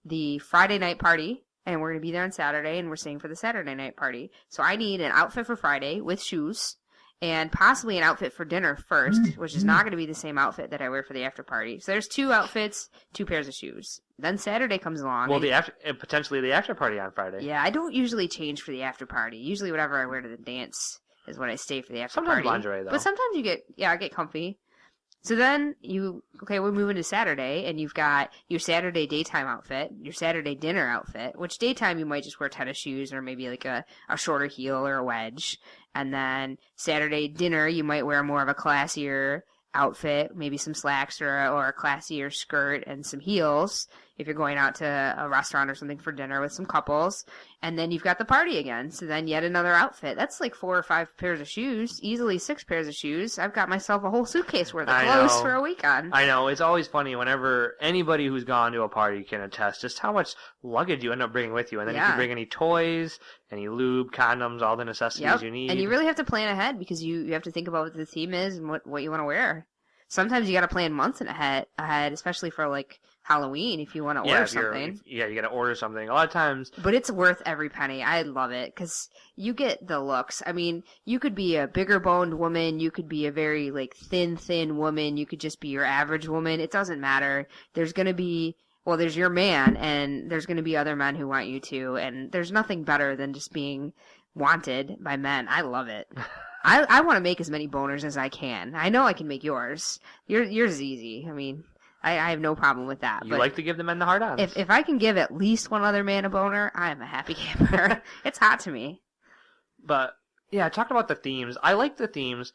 the Friday night party. And we're going to be there on Saturday, and we're staying for the Saturday night party. So I need an outfit for Friday with shoes, and possibly an outfit for dinner first, which is not going to be the same outfit that I wear for the after party. So there's 2 outfits, 2 pairs of shoes. Then Saturday comes along. Well, potentially the after party on Friday. Yeah, I don't usually change for the after party. Usually whatever I wear to the dance is what I stay for the after party. Sometimes lingerie, though. But sometimes I get comfy. So then we're moving to Saturday, and you've got your Saturday daytime outfit, your Saturday dinner outfit, which daytime you might just wear tennis shoes or maybe like a shorter heel or a wedge. And then Saturday dinner, you might wear more of a classier outfit, maybe some slacks or a classier skirt and some heels if you're going out to a restaurant or something for dinner with some couples. And then you've got the party again, so then yet another outfit. That's like 4 or 5 pairs of shoes, easily 6 pairs of shoes. I've got myself a whole suitcase worth of clothes for a weekend. I know, it's always funny whenever anybody who's gone to a party can attest just how much luggage you end up bringing with you. And then you can bring any toys, any lube, condoms, all the necessities you need. And you really have to plan ahead, because you have to think about what the theme is and what you want to wear. Sometimes you got to plan months ahead, especially for like Halloween if you want to order something. You got to order something. A lot of times. But it's worth every penny. I love it because you get the looks. I mean, you could be a bigger boned woman. You could be a very like thin woman. You could just be your average woman. It doesn't matter. There's going to be, there's your man, and there's going to be other men who want you too. And there's nothing better than just being wanted by men. I love it. I want to make as many boners as I can. I know I can make yours. Yours is easy. I mean, I have no problem with that. You like to give the men the hard-ons. If I can give at least one other man a boner, I am a happy camper. It's hot to me. But, yeah, talking about the themes. I like the themes.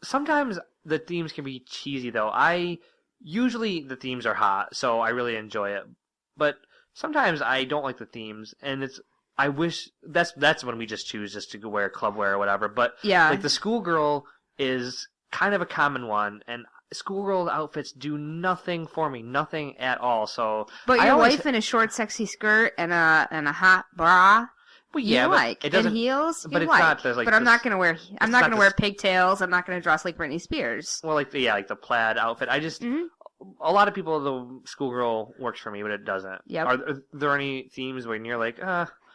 Sometimes the themes can be cheesy, though. Usually the themes are hot, so I really enjoy it. But sometimes I don't like the themes, and I wish that's when we just choose just to go wear club wear or whatever. But like the schoolgirl is kind of a common one, and schoolgirl outfits do nothing for me, nothing at all. So, But your wife in a short, sexy skirt and a hot bra. Well, yeah, you but like it doesn't. and heels. But you it's like. not. There's like. But I'm this, not gonna wear. I'm not gonna wear pigtails. I'm not gonna dress like Britney Spears. Well, like the plaid outfit. I just. A lot of people, the schoolgirl works for me, but it doesn't. Yep. Are there any themes when you're like,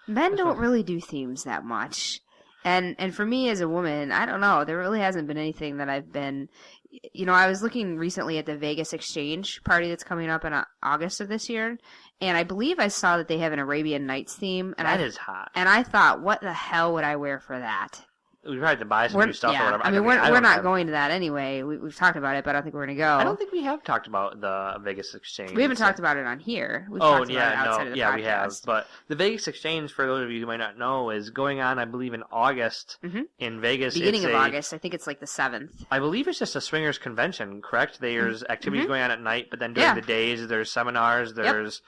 Men don't really do themes that much. And for me as a woman, I don't know. There really hasn't been anything that I've been. I was looking recently at the Vegas Exchange party that's coming up in August of this year, and I believe I saw that they have an Arabian Nights theme. And that is hot. And I thought, what the hell would I wear for that? We probably have to buy some new stuff or whatever. I mean, we're not going to that anyway. We've talked about it, but I don't think we're going to go. I don't think we have talked about the Vegas Exchange. We haven't talked about it on here. We've talked about it outside of the podcast. We have. But the Vegas Exchange, for those of you who might not know, is going on, I believe, in August in Vegas. Beginning of August. I think it's like the 7th. I believe it's just a swingers convention, correct? There's activities going on at night, but then during the days, there's seminars, there's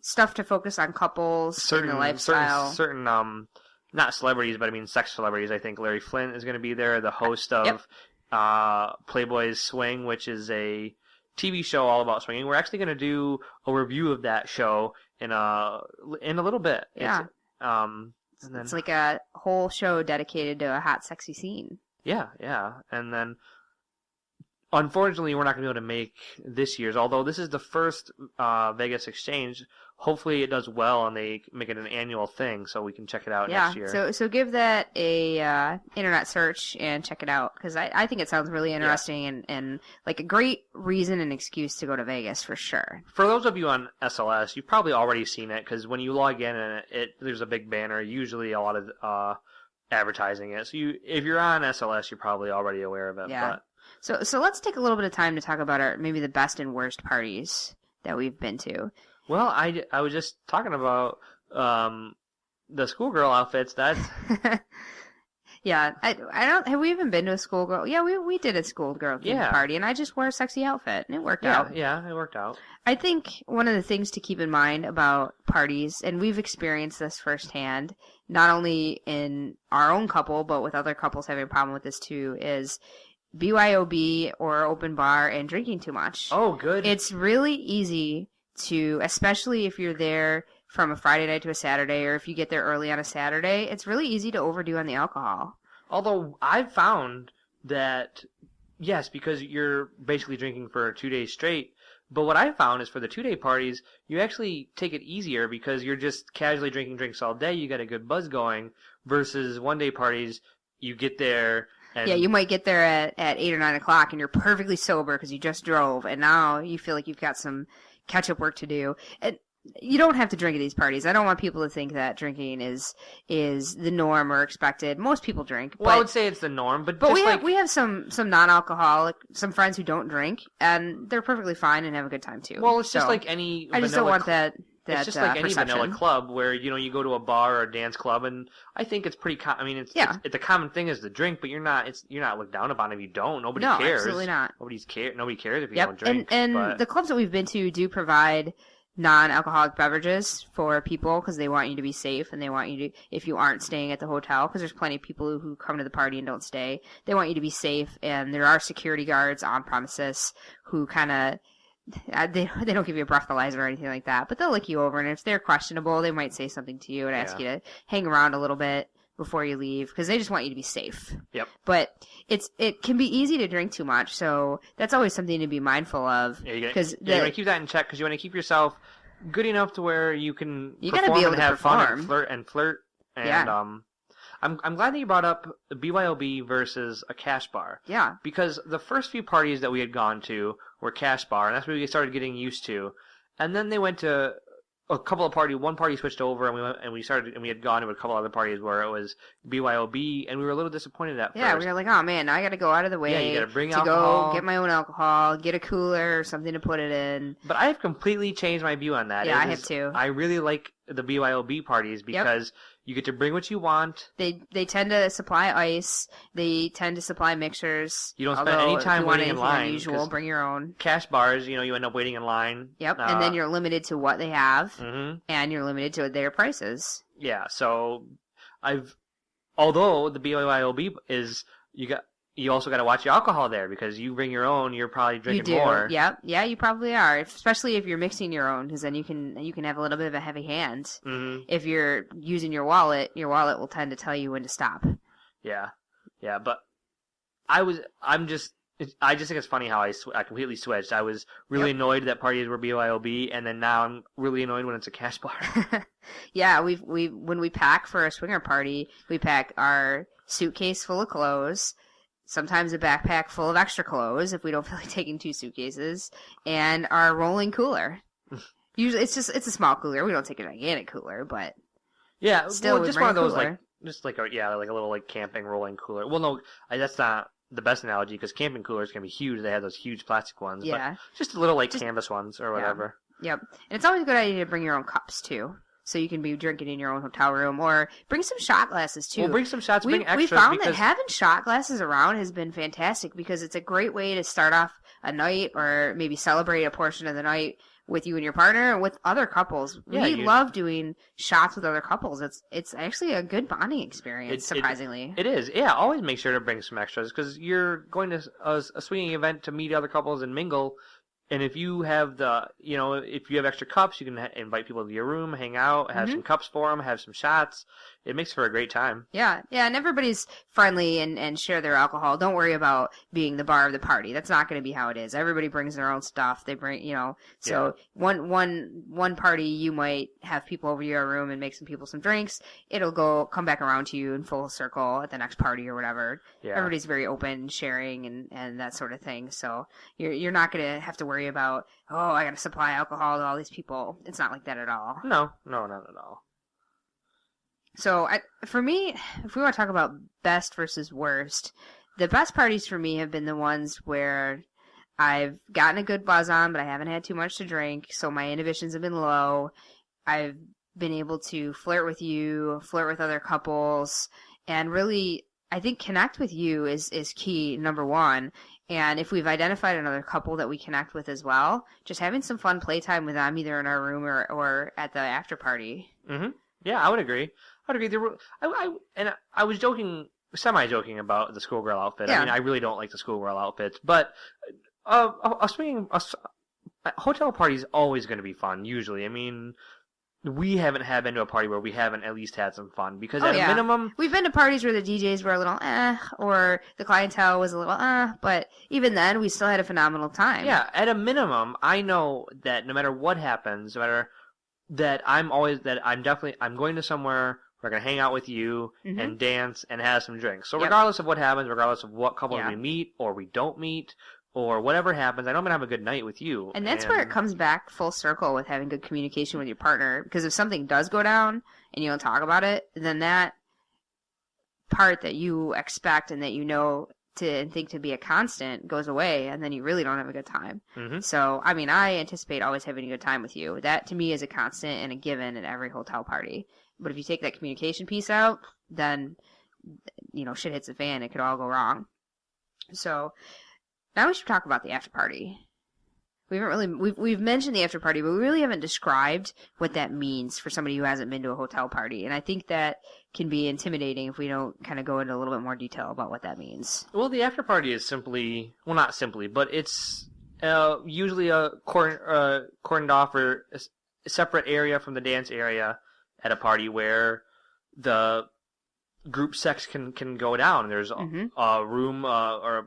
stuff to focus on couples, and the lifestyle. Certain not celebrities, but I mean sex celebrities. I think Larry Flint is going to be there, the host of Playboy's Swing, which is a TV show all about swinging. We're actually going to do a review of that show in a little bit. Yeah. It's like a whole show dedicated to a hot, sexy scene. Yeah. And then, unfortunately, we're not going to be able to make this year's, although this is the first Vegas Exchange. Hopefully it does well and they make it an annual thing so we can check it out next year. So give that a internet search and check it out, because I think it sounds really interesting and like a great reason and excuse to go to Vegas for sure. For those of you on SLS, you've probably already seen it, because when you log in and there's a big banner, usually a lot of advertising it. So if you're on SLS, you're probably already aware of it. Yeah. But. So let's take a little bit of time to talk about maybe the best and worst parties that we've been to. Well, I was just talking about the schoolgirl outfits. That's yeah. I don't. Have we even been to a schoolgirl? Yeah, we did a schoolgirl party, and I just wore a sexy outfit, and it worked out. Yeah, it worked out. I think one of the things to keep in mind about parties, and we've experienced this firsthand, not only in our own couple, but with other couples having a problem with this too, is BYOB or open bar and drinking too much. Oh, good. It's really easy to, especially if you're there from a Friday night to a Saturday, or if you get there early on a Saturday, it's really easy to overdo on the alcohol. Although I've found that, yes, because you're basically drinking for 2 days straight, but what I found is for the 2-day parties, you actually take it easier because you're just casually drinking drinks all day, you got a good buzz going, versus 1-day parties, you get there. Yeah, you might get there at 8 or 9 o'clock and you're perfectly sober because you just drove, and now you feel like you've got some catch-up work to do. And you don't have to drink at these parties. I don't want people to think that drinking is the norm or expected. Most people drink. Well, I would say it's the norm, but we have some non-alcoholic, some friends who don't drink, and they're perfectly fine and have a good time too. Well, it's just like any. I just don't want that. It's just like any perception. vanilla club where you go to a bar or a dance club, and I think it's pretty. It's a common thing is to drink, but you're not looked down upon if you don't. Nobody cares. No, absolutely not. Nobody cares if you don't drink. And the clubs that we've been to do provide non-alcoholic beverages for people because they want you to be safe, and they want you to, if you aren't staying at the hotel, because there's plenty of people who come to the party and don't stay, they want you to be safe, and there are security guards on premises who kind of, they don't give you a breathalyzer or anything like that, but they'll look you over, and if they're questionable, they might say something to you and ask you to hang around a little bit before you leave, because they just want you to be safe. Yep. But it can be easy to drink too much, so that's always something to be mindful of. Yeah, you want to keep that in check, because you want to keep yourself good enough to where you can perform and have fun and flirt. And I'm glad that you brought up BYOB versus a cash bar. Yeah. Because the first few parties that we had gone to were cash bar, and that's what we started getting used to. And then they went to a couple of parties. One party switched over, and we had gone to a couple other parties where it was BYOB, and we were a little disappointed at first. Yeah, we were like, oh man, now I got to go out of the way. Yeah, you got to bring to alcohol. Go get my own alcohol, get a cooler or something to put it in. But I have completely changed my view on that. Yeah, I have too. I really like the BYOB parties because you get to bring what you want. They tend to supply ice. They tend to supply mixers. You don't spend any time waiting in line. Unusual, bring your own. Cash bars, you end up waiting in line. Yep, and then you're limited to what they have, mm-hmm. and you're limited to their prices. Yeah, so although the BYOB is you also got to watch your alcohol there because you bring your own, you're probably drinking you do. more. Yep. Yeah, you probably are. Especially if you're mixing your own, because then you can have a little bit of a heavy hand. Mm-hmm. If you're using your wallet will tend to tell you when to stop. Yeah. Yeah, but I just think it's funny how I completely switched. I was really annoyed that parties were BYOB, and then now I'm really annoyed when it's a cash bar. Yeah, when we pack for a swinger party, we pack our suitcase full of clothes, sometimes a backpack full of extra clothes if we don't feel like taking 2 suitcases, and our rolling cooler. Usually it's a small cooler. We don't take a gigantic cooler, but yeah, still just one of those like a little like camping rolling cooler. Well, no, that's not the best analogy because camping coolers can be huge. They have those huge plastic ones. Yeah. But just little like canvas ones or whatever. Yeah. Yep. And it's always a good idea to bring your own cups too. So you can be drinking in your own hotel room, or bring some shot glasses too. Well, bring some shots, bring extras. We found that having shot glasses around has been fantastic because it's a great way to start off a night, or maybe celebrate a portion of the night with you and your partner, and with other couples. We love doing shots with other couples. It's actually a good bonding experience, surprisingly. It is. Yeah, always make sure to bring some extras because you're going to a swinging event to meet other couples and mingle. And if you have if you have extra cups, you can invite people to your room, hang out, have some cups for them, have some shots. It makes for a great time. Yeah, and everybody's friendly and share their alcohol. Don't worry about being the bar of the party. That's not going to be how it is. Everybody brings their own stuff. They bring, so one party you might have people over to your room and make some people some drinks. It'll come back around to you in full circle at the next party or whatever. Yeah. Everybody's very open, sharing and that sort of thing. So you're not going to have to worry about, I got to supply alcohol to all these people. It's not like that at all. No, not at all. So, for me, if we want to talk about best versus worst, the best parties for me have been the ones where I've gotten a good buzz on, but I haven't had too much to drink, so my inhibitions have been low. I've been able to flirt with you, flirt with other couples, and really, I think connect with you is key, number one. And if we've identified another couple that we connect with as well, just having some fun playtime with them, either in our room or at the after party. Mm-hmm. Yeah, I would agree. I was semi-joking about the schoolgirl outfit. Yeah. I mean, I really don't like the schoolgirl outfits, but a hotel party is always going to be fun. Usually, I mean, we haven't been to a party where we haven't at least had some fun because at a minimum, we've been to parties where the DJs were a little or the clientele was a little but even then, we still had a phenomenal time. Yeah, at a minimum, I know that no matter what happens, no matter that I'm going to somewhere. We're going to hang out with you and dance and have some drinks. So regardless of what happens, regardless of what couples we meet or we don't meet or whatever happens, I know I'm going to have a good night with you. And that's where it comes back full circle with having good communication with your partner. Because if something does go down and you don't talk about it, then that part that you expect and that you know and think to be a constant goes away, and then you really don't have a good time. Mm-hmm. So, I mean, I anticipate always having a good time with you. That, to me, is a constant and a given at every hotel party. But if you take that communication piece out, then, shit hits the fan. It could all go wrong. So, now we should talk about the after party. We've mentioned the after party, but we really haven't described what that means for somebody who hasn't been to a hotel party. And I think that can be intimidating if we don't kind of go into a little bit more detail about what that means. Well, the after party is not simply, but it's usually a cordoned off or a separate area from the dance area at a party where the group sex can go down. There's a room I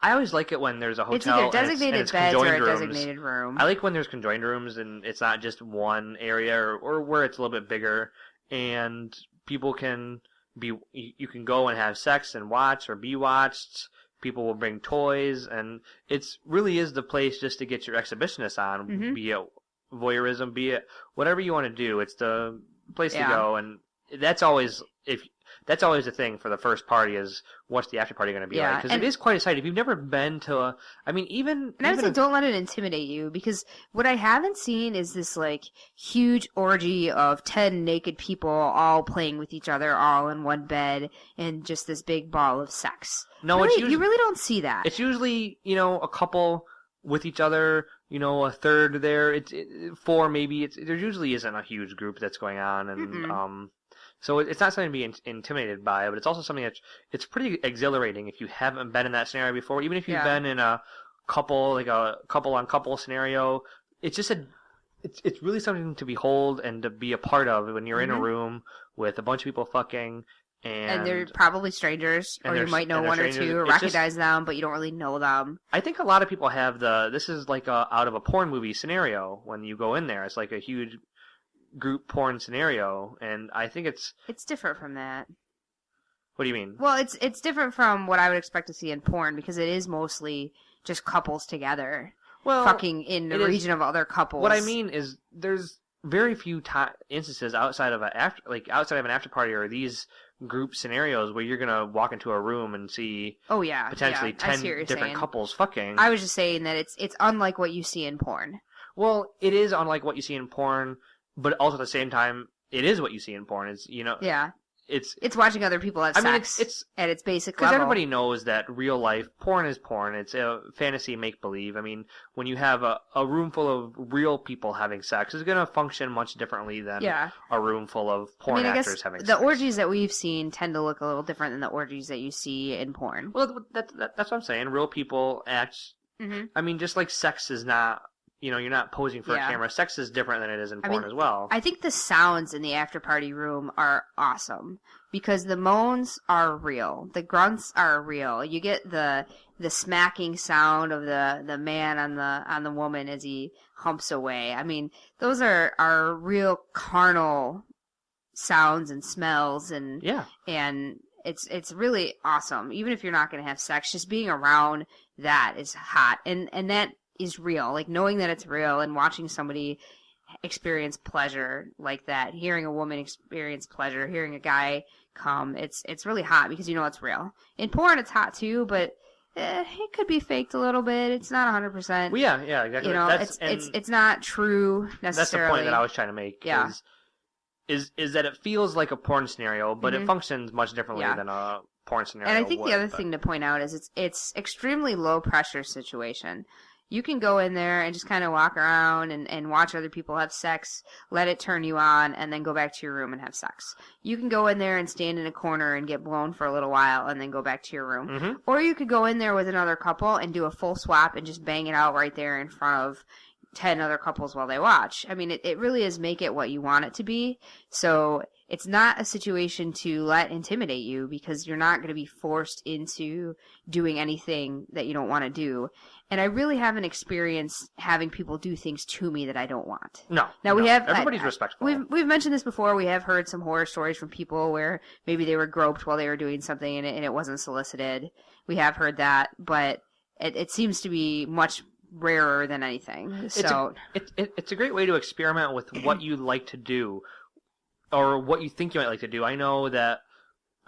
always like it when there's a hotel. It's either designated beds or a designated room. I like when there's conjoined rooms and it's not just one area or where it's a little bit bigger and people can you can go and have sex and watch or be watched. People will bring toys and it's really is the place just to get your exhibitionist on, be it voyeurism, be it whatever you want to do. It's the place to go, and that's always the thing for the first party is what's the after party going to be like? Because it is quite a sight. If you've never been to I would say don't let it intimidate you, because what I haven't seen is this huge orgy of 10 naked people all playing with each other, all in one bed, and just this big ball of sex. No, really, you really don't see that. It's usually a couple with each other. A third there. Four maybe. There usually isn't a huge group that's going on, and So it's not something to be intimidated by, but it's also something it's pretty exhilarating if you haven't been in that scenario before. Even if you've been in a couple on couple scenario, it's just it's really something to behold and to be a part of when you're in a room with a bunch of people fucking. And they're probably strangers, or you might know one or two, or recognize them, but you don't really know them. I think a lot of people have this is like out of a porn movie scenario when you go in there. It's like a huge group porn scenario, and I think it's different from that. What do you mean? Well, it's different from what I would expect to see in porn, because it is mostly just couples together, fucking in the region of other couples. What I mean is there's very few instances outside of an after party or these group scenarios where you're gonna walk into a room and see potentially 10 different couples fucking. I was just saying that it's unlike what you see in porn. Well, it is unlike what you see in porn, but also at the same time, it is what you see in porn. It's it's watching other people have sex. It's at its basic level. Because everybody knows that real life porn is porn. It's a fantasy make believe. I mean, when you have a room full of real people having sex, it's going to function much differently than a room full of porn actors having sex. The orgies that we've seen tend to look a little different than the orgies that you see in porn. Well, that's what I'm saying. Real people act. Mm-hmm. I mean, just like sex is not. You're not posing for a camera. Sex is different than it is in porn as well. I think the sounds in the after party room are awesome because the moans are real. The grunts are real. You get the smacking sound of the man on the woman as he humps away. I mean, those are real carnal sounds and smells and it's really awesome. Even if you're not going to have sex, just being around that is hot. And that is real, like knowing that it's real and watching somebody experience pleasure like that, hearing a woman experience pleasure, hearing a guy come, it's really hot because you know it's real. In porn, it's hot too, but it could be faked a little bit. It's not 100%. Well, yeah, exactly. It's not true necessarily. That's the point that I was trying to make. Yeah. Is that it feels like a porn scenario, but it functions much differently than a porn scenario. And I think the other thing to point out is it's extremely low pressure situation. You can go in there and just kind of walk around and watch other people have sex, let it turn you on, and then go back to your room and have sex. You can go in there and stand in a corner and get blown for a little while and then go back to your room. Mm-hmm. Or you could go in there with another couple and do a full swap and just bang it out right there in front of 10 other couples while they watch. I mean, it really is make it what you want it to be. So it's not a situation to let intimidate you because you're not going to be forced into doing anything that you don't want to do. And I really haven't experienced having people do things to me that I don't want. No. Now we have everybody's respectful. We've mentioned this before. We have heard some horror stories from people where maybe they were groped while they were doing something and it wasn't solicited. We have heard that, but it seems to be much rarer than anything. So it's a great way to experiment with what you like to do or what you think you might like to do. I know that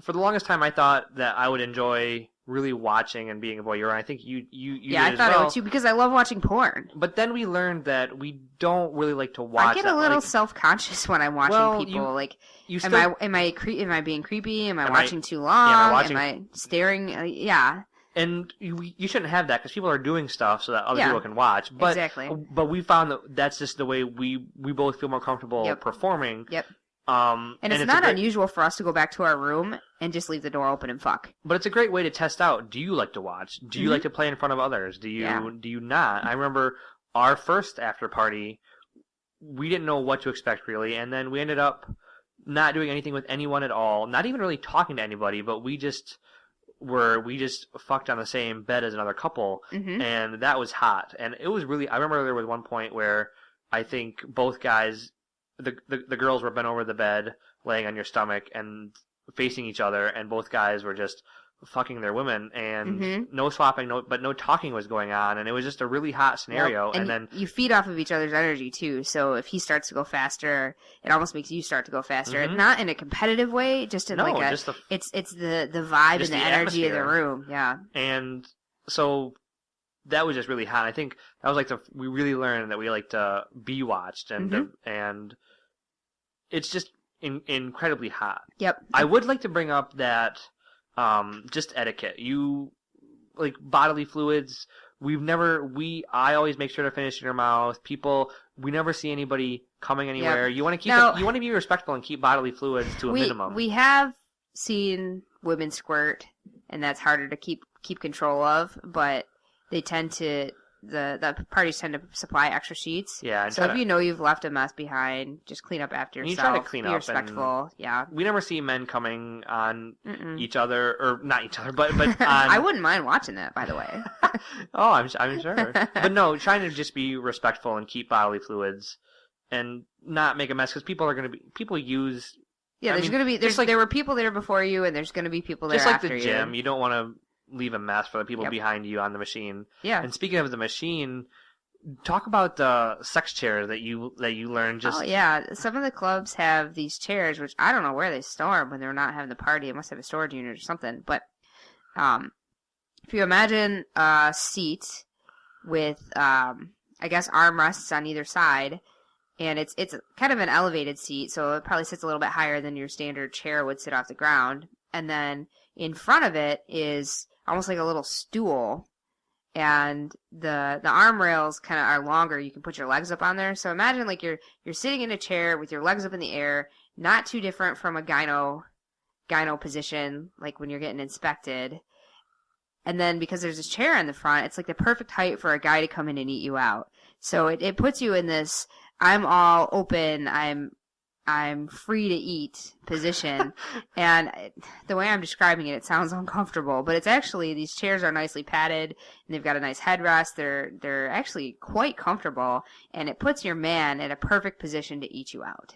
for the longest time I thought that I would enjoy really watching and being a voyeur, and I think you did I thought as well. I would too because I love watching porn. But then we learned that we don't really like to watch. I get a little self-conscious when I'm watching people. Am I being creepy? Am I watching too long? Am I staring? Yeah. And you shouldn't have that because people are doing stuff so that other people can watch. But, exactly. But we found that that's just the way we both feel more comfortable performing. Yep. And it's not unusual for us to go back to our room and just leave the door open and fuck. But it's a great way to test out. Do you like to watch? Do you like to play in front of others? Do you not? I remember our first after party, we didn't know what to expect really, and then we ended up not doing anything with anyone at all, not even really talking to anybody, but we just fucked on the same bed as another couple, and that was hot. And it was really, I remember there was one point where I think both guys, the girls were bent over the bed, laying on your stomach and facing each other, and both guys were just fucking their women, and no swapping, but no talking was going on, and it was just a really hot scenario. And then you feed off of each other's energy too. So if he starts to go faster, it almost makes you start to go faster. Not in a competitive way, just in it's the vibe and the energy of the room. Yeah. And so that was just really hot. I think that was we really learned that we like to be watched, and it's just incredibly hot. Yep. I would like to bring up that just etiquette. Bodily fluids. I always make sure to finish in your mouth. People we never see anybody coming anywhere. Yep. You want to Now, you want to be respectful and keep bodily fluids to a minimum. We have seen women squirt, and that's harder to keep control of, but they tend to the parties tend to supply extra sheets. Yeah. So if you know you've left a mess behind, just clean up after yourself. You try to clean be up. Respectful. Yeah. We never see men coming on each other, or not each other, but on. I wouldn't mind watching that, by the way. Oh, I'm sure. But no, trying to just be respectful and keep bodily fluids, and not make a mess, because people use. Yeah, there were people there before you, and there's gonna be people there after you. Just like the gym, you don't want to leave a mess for the people behind you on the machine. Yeah. And speaking of the machine, talk about the sex chair that you learned. Oh yeah, some of the clubs have these chairs, which I don't know where they store them when they're not having the party. It must have a storage unit or something. But if you imagine a seat with I guess armrests on either side, and it's kind of an elevated seat, so it probably sits a little bit higher than your standard chair would sit off the ground. And then in front of it is almost like a little stool, and the arm rails kind of are longer. You can put your legs up on there. So imagine like you're sitting in a chair with your legs up in the air, not too different from a gyno position, like when you're getting inspected. And then because there's this chair in the front, it's like the perfect height for a guy to come in and eat you out. So it puts you in this I'm all open, I'm free to eat position. And the way I'm describing it, it sounds uncomfortable, but it's actually, these chairs are nicely padded, and they've got a nice headrest. They're actually quite comfortable, and it puts your man in a perfect position to eat you out.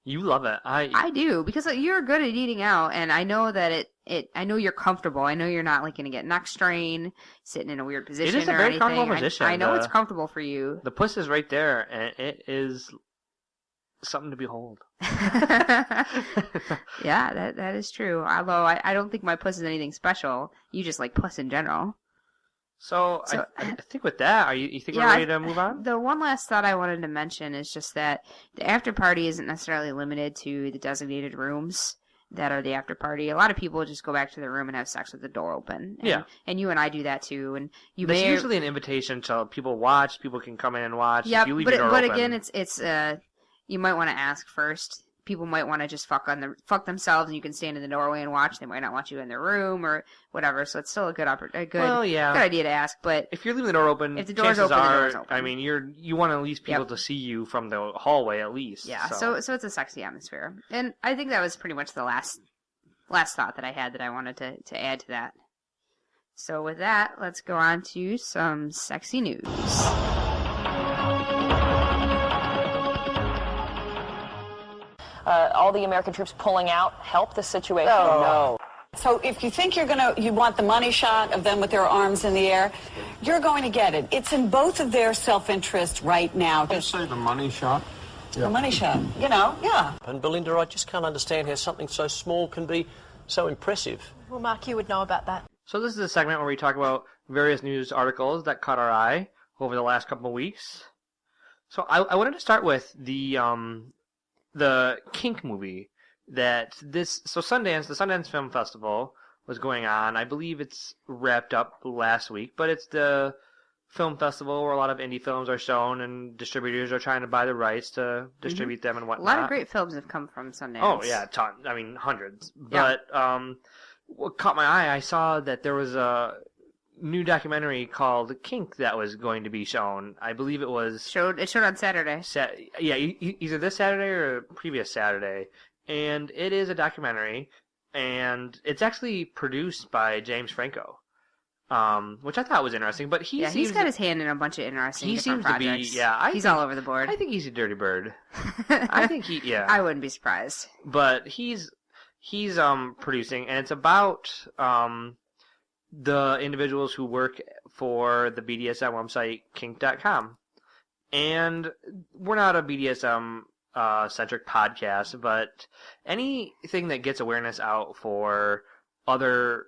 You love it. I do, because you're good at eating out, and I know that I know you're comfortable. I know you're not like going to get neck strain, sitting in a weird position. It is a very comfortable position. I know it's comfortable for you. The puss is right there, and it is something to behold. Yeah, that is true. Although I don't think my puss is anything special. You just like puss in general. So I think with that, you think we're ready to move on? The one last thought I wanted to mention is just that the after party isn't necessarily limited to the designated rooms that are the after party. A lot of people just go back to their room and have sex with the door open. And you and I do that too. And it's usually an invitation to people watch. People can come in and watch. Yeah, if you leave your door but open. Again, it's you might want to ask first. People might want to just fuck themselves, and you can stand in the doorway and watch. They might not want you in their room or whatever. So it's still a good idea to ask. But if you're leaving the door open, if the door's open, the door's open. I mean, you want at least people to see you from the hallway at least. Yeah. So it's a sexy atmosphere, and I think that was pretty much the last thought that I had that I wanted to add to that. So with that, let's go on to some sexy news. All the American troops pulling out help the situation? No. So if you think you want the money shot of them with their arms in the air, you're going to get it. It's in both of their self-interest right now. You say the money shot? The money shot, yeah. And Belinda, I just can't understand how something so small can be so impressive. Well, Mark, you would know about that. So this is a segment where we talk about various news articles that caught our eye over the last couple of weeks. So I wanted to start with the Kink movie the Sundance Film Festival was going on. I believe it's wrapped up last week, but it's the film festival where a lot of indie films are shown and distributors are trying to buy the rights to distribute them and whatnot. A lot of great films have come from Sundance. Oh yeah, hundreds. Yeah. But what caught my eye, I saw that there was a new documentary called Kink that was going to be shown. I believe it was... It showed on Saturday. Either this Saturday or previous Saturday. And it is a documentary, and it's actually produced by James Franco, which I thought was interesting. But he's got his hand in a bunch of interesting different projects. He's all over the board. I think he's a dirty bird. I think I wouldn't be surprised. But he's producing, and it's about the individuals who work for the BDSM website kink.com. And we're not a BDSM centric podcast, but anything that gets awareness out for other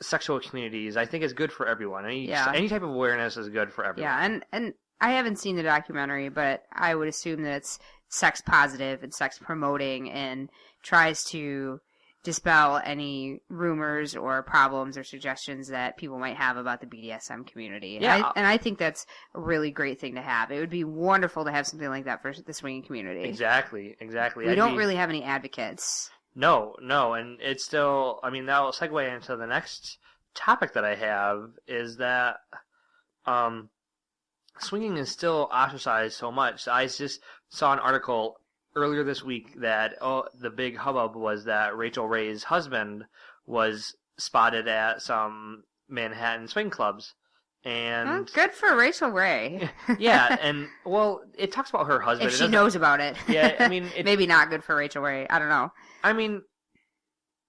sexual communities, I think is good for everyone. Any type of awareness is good for everyone. Yeah, and I haven't seen the documentary, but I would assume that it's sex positive and sex promoting and tries to dispel any rumors or problems or suggestions that people might have about the BDSM community. And I think that's a really great thing to have. It would be wonderful to have something like that for the swinging community. Exactly. We don't really have any advocates. No, and it's still, I mean, that'll segue into the next topic that I have, is that swinging is still ostracized so much. I just saw an article earlier this week that the big hubbub was that Rachel Ray's husband was spotted at some Manhattan swing clubs. And good for Rachel Ray. Yeah, and well, it talks about her husband. If she knows about it. Yeah, I mean, maybe not good for Rachel Ray. I don't know. I mean,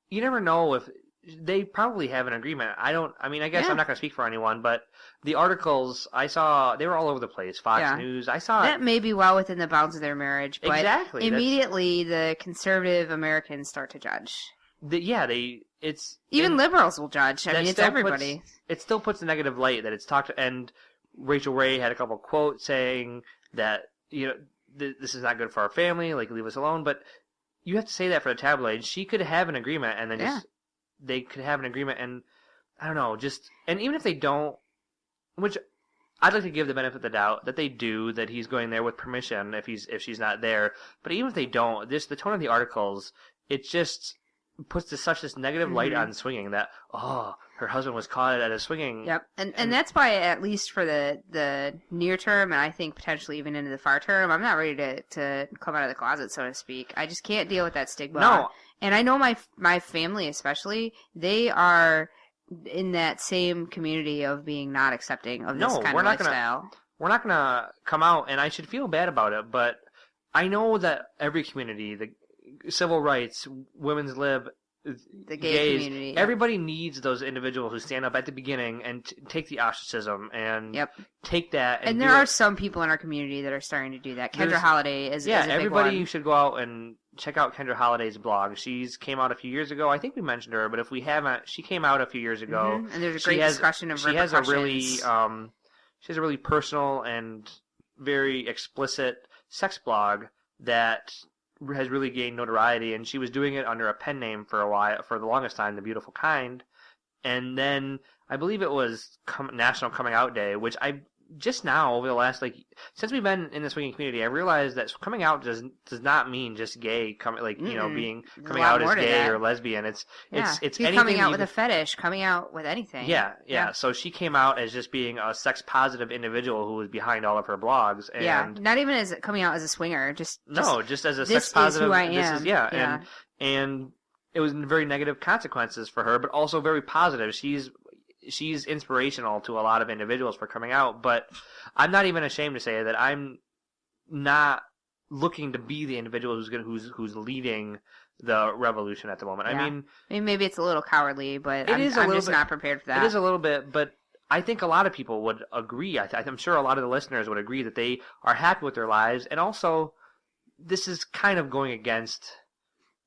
you never know if they probably have an agreement. I guess I'm not going to speak for anyone, but the articles I saw, they were all over the place. Fox News, I saw that may be well within the bounds of their marriage, but exactly. Immediately the conservative Americans start to judge. Even liberals will judge. I mean, it's everybody. It still puts a negative light that it's talked, and Rachel Ray had a couple of quotes saying that, this is not good for our family, like, leave us alone, but you have to say that for the tabloids. She could have an agreement, and then they could have an agreement, and I don't know, and even if they don't, which I'd like to give the benefit of the doubt that they do, that he's going there with permission if she's not there, but even if they don't, the tone of the articles, it just puts such this negative light on swinging that, her husband was caught at a swinging. Yep, and that's why, at least for the near term, and I think potentially even into the far term, I'm not ready to come out of the closet, so to speak. I just can't deal with that stigma. No. And I know my family especially, they are in that same community of being not accepting of this kind of lifestyle. We're not going to come out, and I should feel bad about it, but I know that every community, the civil rights, women's lib, the gay community, everybody needs those individuals who stand up at the beginning and take the ostracism and take that. And there are some people in our community that are starting to do that. Kendra Holliday is a big everybody one. Should go out and check out Kendra Holliday's blog. She's came out a few years ago. I think we mentioned her, but if we haven't, she came out a few years ago. And there's a great discussion of repercussions. She has a really personal and very explicit sex blog that has really gained notoriety, and she was doing it under a pen name for the longest time, The Beautiful Kind. And then I believe it was National Coming Out Day, which I just now, over the last, since we've been in the swinging community, I realized that coming out does not mean just gay, coming out as gay or lesbian. It's anything, coming out with a fetish, coming out with anything. Yeah. So she came out as just being a sex positive individual who was behind all of her blogs. And not even as coming out as a swinger, just as a sex positive. This is who I am. And it was very negative consequences for her, but also very positive. She's inspirational to a lot of individuals for coming out, but I'm not even ashamed to say that I'm not looking to be the individual who's leading the revolution at the moment. Yeah. I mean, maybe it's a little cowardly, but I'm just not prepared for that. It is a little bit, but I think a lot of people would agree. I'm sure a lot of the listeners would agree that they are happy with their lives, and also this is kind of going against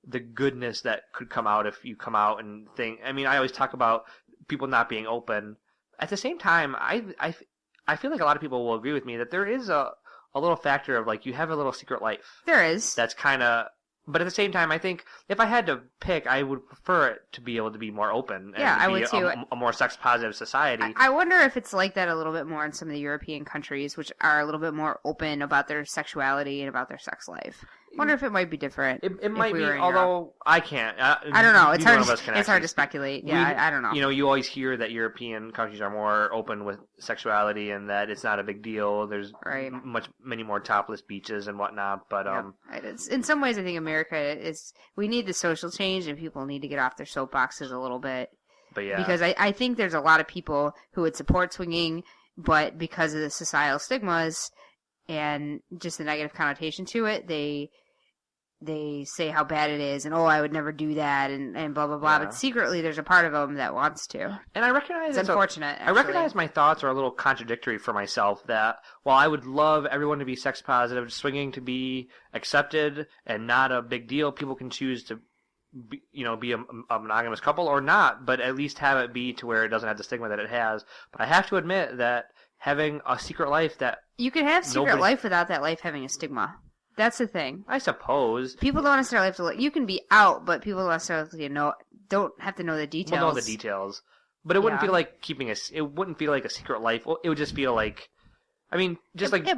the goodness that could come out if you come out and think. I mean, I always talk about people not being open. At the same time, I feel like a lot of people will agree with me that there is a little factor of you have a little secret life. There is. That's kind of. But at the same time, I think if I had to pick, I would prefer it to be able to be more open. Yeah, I would too. A more sex-positive society. I wonder if it's like that a little bit more in some of the European countries, which are a little bit more open about their sexuality and about their sex life. I wonder if it might be different. It might be, although I can't. I don't know. It's hard to speculate. Yeah, I don't know. You always hear that European countries are more open with sexuality and that it's not a big deal. There's many more topless beaches and whatnot. But in some ways, I think America we need the social change, and people need to get off their soapboxes a little bit. But yeah, because I think there's a lot of people who would support swinging, but because of the societal stigmas and just the negative connotation to it, they say how bad it is, and I would never do that, and blah blah blah. Yeah. But secretly, there's a part of them that wants to. And I recognize it's unfortunate. I recognize my thoughts are a little contradictory for myself. That while I would love everyone to be sex positive, swinging to be accepted and not a big deal, people can choose to be a monogamous couple or not, but at least have it be to where it doesn't have the stigma that it has. But I have to admit that having a secret life that you can have secret life without that life having a stigma. That's the thing. I suppose. People don't necessarily have to. You can be out, but people don't necessarily don't have to know the details. Well, know the details, but it wouldn't feel like keeping a. It wouldn't feel like a secret life. It would just feel like. I mean, just like a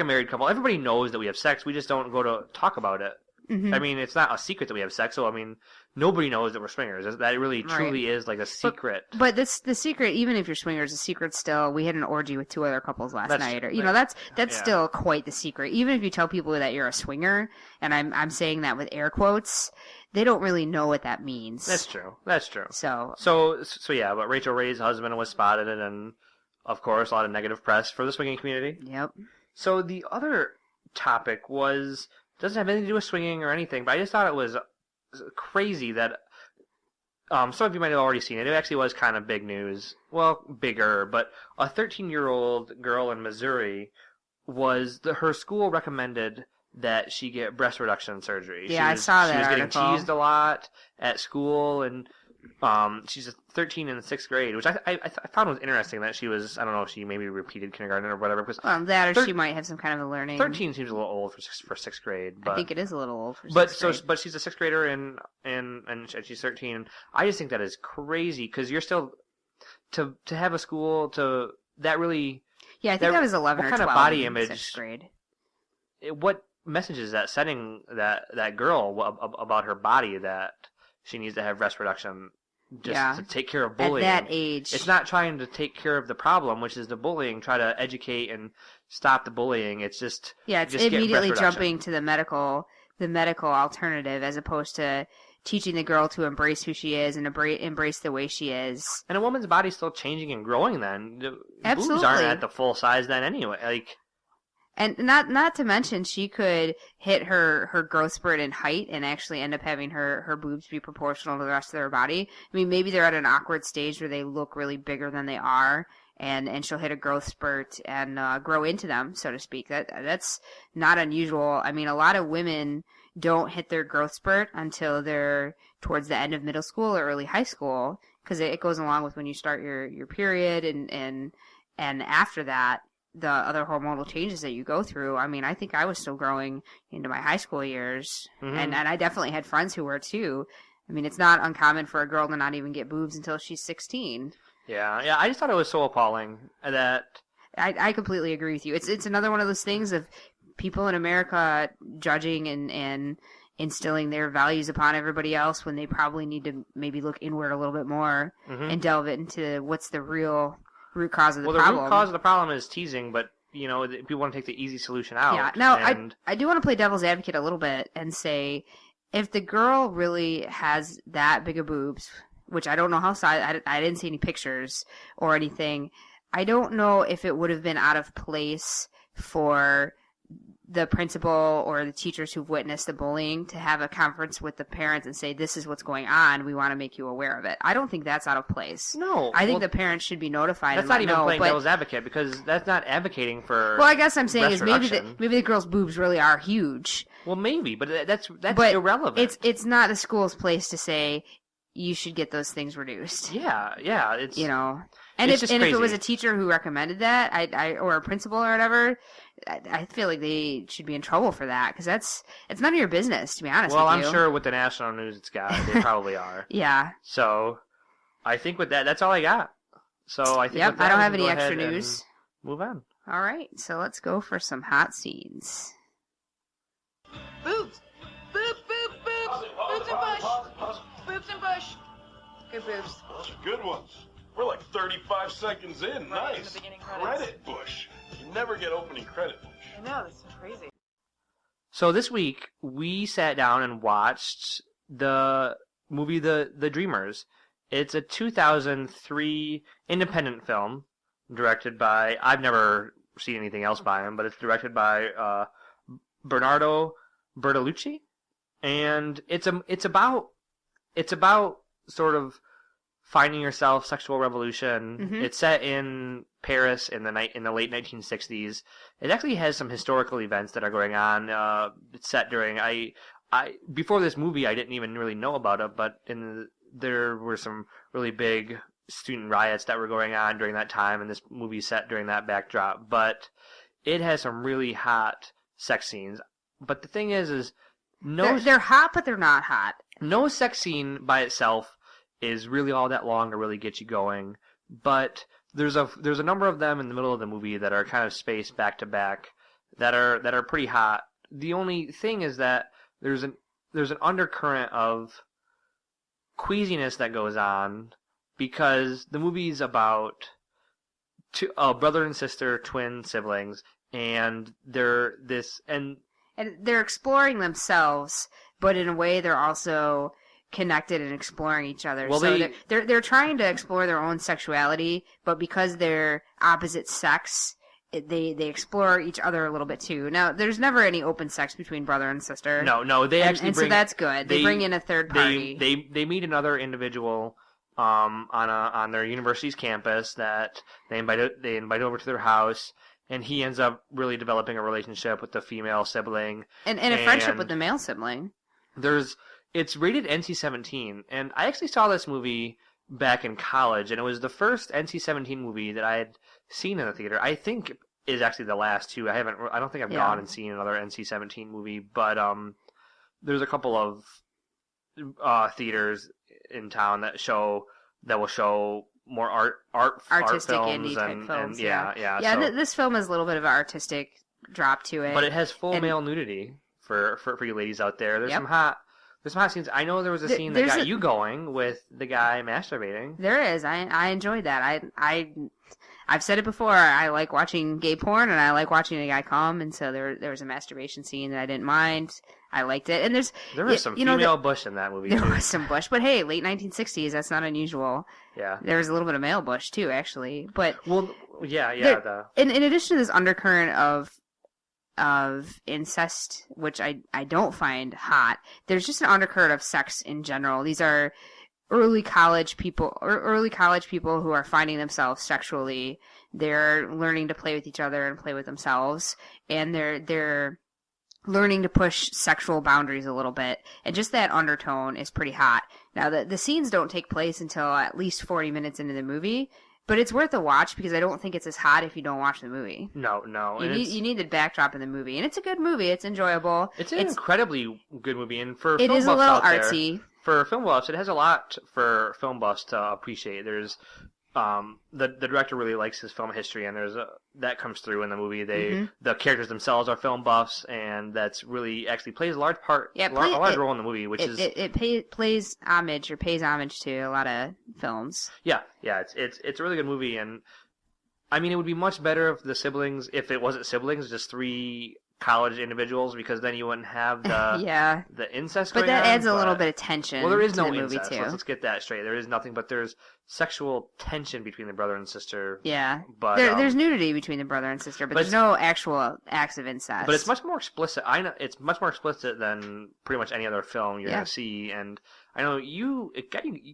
married couple. Everybody knows that we have sex. We just don't go to talk about it. Mm-hmm. I mean, it's not a secret that we have sex. So I mean, nobody knows that we're swingers. That really truly is like a secret. But the secret, even if you're swingers, the secret still. We had an orgy with 2 other couples last night, or that's still quite the secret. Even if you tell people that you're a swinger, and I'm saying that with air quotes, they don't really know what that means. That's true. That's true. So yeah. But Rachel Ray's husband was spotted, and of course, a lot of negative press for the swinging community. Yep. So the other topic doesn't have anything to do with swinging or anything, but I just thought it was crazy that some of you might have already seen it. It actually was kind of big news. Well, bigger, but a 13-year-old girl in Missouri her school recommended that she get breast reduction surgery. Yeah, I saw that article. She was getting teased a lot at school, and she's 13 in the 6th grade, which I found was interesting that she was, I don't know if she maybe repeated kindergarten or whatever. Because she might have some kind of a learning. 13 seems a little old for 6th grade. But, I think it is a little old for 6th grade. But she's a 6th grader and she's 13. And I just think that is crazy because you're still, to have a school that really. Yeah, I think I was 11 or 12. What kind of body image? 6th grade. What message is that setting that girl about her body that she needs to have breast reduction just to take care of bullying? At that age. It's not trying to take care of the problem, which is the bullying, try to educate and stop the bullying. It's just it's immediately jumping to the medical alternative as opposed to teaching the girl to embrace who she is and embrace the way she is. And a woman's body's still changing and growing then. The Absolutely. boobs aren't at the full size then anyway. And not to mention, she could hit her growth spurt in height and actually end up having her boobs be proportional to the rest of her body. I mean, maybe they're at an awkward stage where they look really bigger than they are, and she'll hit a growth spurt and grow into them, so to speak. That's not unusual. I mean, a lot of women don't hit their growth spurt until they're towards the end of middle school or early high school, because it goes along with when you start your period, and after that, the other hormonal changes that you go through. I mean, I think I was still growing into my high school years, and I definitely had friends who were too. I mean, it's not uncommon for a girl to not even get boobs until she's 16. Yeah, I just thought it was so appalling that... I completely agree with you. It's another one of those things of people in America judging and instilling their values upon everybody else when they probably need to maybe look inward a little bit more and delve into what's the real root cause of the problem. Well, the root cause of the problem is teasing, but, people want to take the easy solution out. Yeah, now, I do want to play devil's advocate a little bit and say, if the girl really has that big of boobs, which I don't know how size, I didn't see any pictures or anything, I don't know if it would have been out of place for the principal or the teachers who've witnessed the bullying to have a conference with the parents and say, this is what's going on, we want to make you aware of it. I don't think that's out of place. No. I think the parents should be notified. That's not even playing devil's advocate, because that's not advocating for Well, I guess I'm saying is maybe the girl's boobs really are huge. Well, maybe, but that's irrelevant. It's not the school's place to say you should get those things reduced. Yeah, it's... And if it was a teacher who recommended that, or a principal or whatever, I feel like they should be in trouble for that, because it's none of your business, to be honest with you. Well, I'm sure with the national news it's got, they probably are. Yeah. So, I think with that's all I got. So I think I don't have any extra news. Move on. All right, so let's go for some hot scenes. Boobs! Boobs and bush! Boobs and bush! Good boobs. Those are good ones. We're like 35 seconds in. Right, nice. the beginning credits. Credit Bush. You never get opening credit Bush. I know, that's so crazy. So this week, we sat down and watched the movie The Dreamers. It's a 2003 independent film directed by, I've never seen anything else by him, but it's directed by Bernardo Bertolucci. And it's about sort of finding yourself, sexual revolution. Mm-hmm. It's set in Paris in the late 1960s. It actually has some historical events that are going on. It's set during before this movie, I didn't even really know about it, but there were some really big student riots that were going on during that time, and this movie set during that backdrop. But it has some really hot sex scenes. But the thing is they're hot, but they're not hot. No sex scene by itself is really all that long to really get you going. But there's a number of them in the middle of the movie that are kind of spaced back to back that are pretty hot. The only thing is that there's an undercurrent of queasiness that goes on because the movie's about a brother and sister, twin siblings, and they're exploring themselves, but in a way they're also connected and exploring each other. Well, so they're trying to explore their own sexuality, but because they're opposite sex, they explore each other a little bit too. Now, there's never any open sex between brother and sister. No, they actually so that's good. They bring in a third party. They meet another individual on their university's campus that they invite over to their house, and he ends up really developing a relationship with the female sibling and a friendship with the male sibling. It's rated NC-17, and I actually saw this movie back in college, and it was the first NC-17 movie that I had seen in the theater. I think is actually the last too. I don't think I've gone and seen another NC-17 movie, but there's a couple of theaters in town that will show more artistic art films indie type films. Yeah. So, this film has a little bit of an artistic drop to it, but it has full male nudity for you ladies out there. There's some hot scenes. I know there was a scene that got you going with the guy masturbating. There is. I enjoyed that. I've said it before. I like watching gay porn, and I like watching a guy come. And so there was a masturbation scene that I didn't mind. I liked it. And there was some female bush in that movie. There was some bush, but hey, late 1960s. That's not unusual. Yeah. There was a little bit of male bush too, actually. But yeah. In addition to this undercurrent of incest, which I don't find hot, there's just an undercurrent of sex in general. These are early college people who are finding themselves sexually. They're learning to play with each other and play with themselves, and they're learning to push sexual boundaries a little bit, and just that undertone is pretty hot. Now, the scenes don't take place until at least 40 minutes into the movie, but it's worth a watch because I don't think it's as hot if you don't watch the movie. No. You need the backdrop in the movie, and it's a good movie. It's enjoyable. It's an incredibly good movie, and for it film is buffs a little out there, artsy. For film buffs, it has a lot for film buffs to appreciate. There's the director really likes his film history, and that comes through in the movie. The characters themselves are film buffs, and that's really actually plays a large part, a large role in the movie, which pays homage to a lot of films. Yeah, it's a really good movie, and I mean, it would be much better if it wasn't siblings, just three college individuals, because then you wouldn't have the incest. But that adds a little bit of tension. Well, there is to no the movie incest. too. Let's get that straight. There is nothing, but there's sexual tension between the brother and sister. Yeah, but there's nudity between the brother and sister, but there's no actual acts of incest. But it's much more explicit. I know it's much more explicit than pretty much any other film you're gonna see. And I know you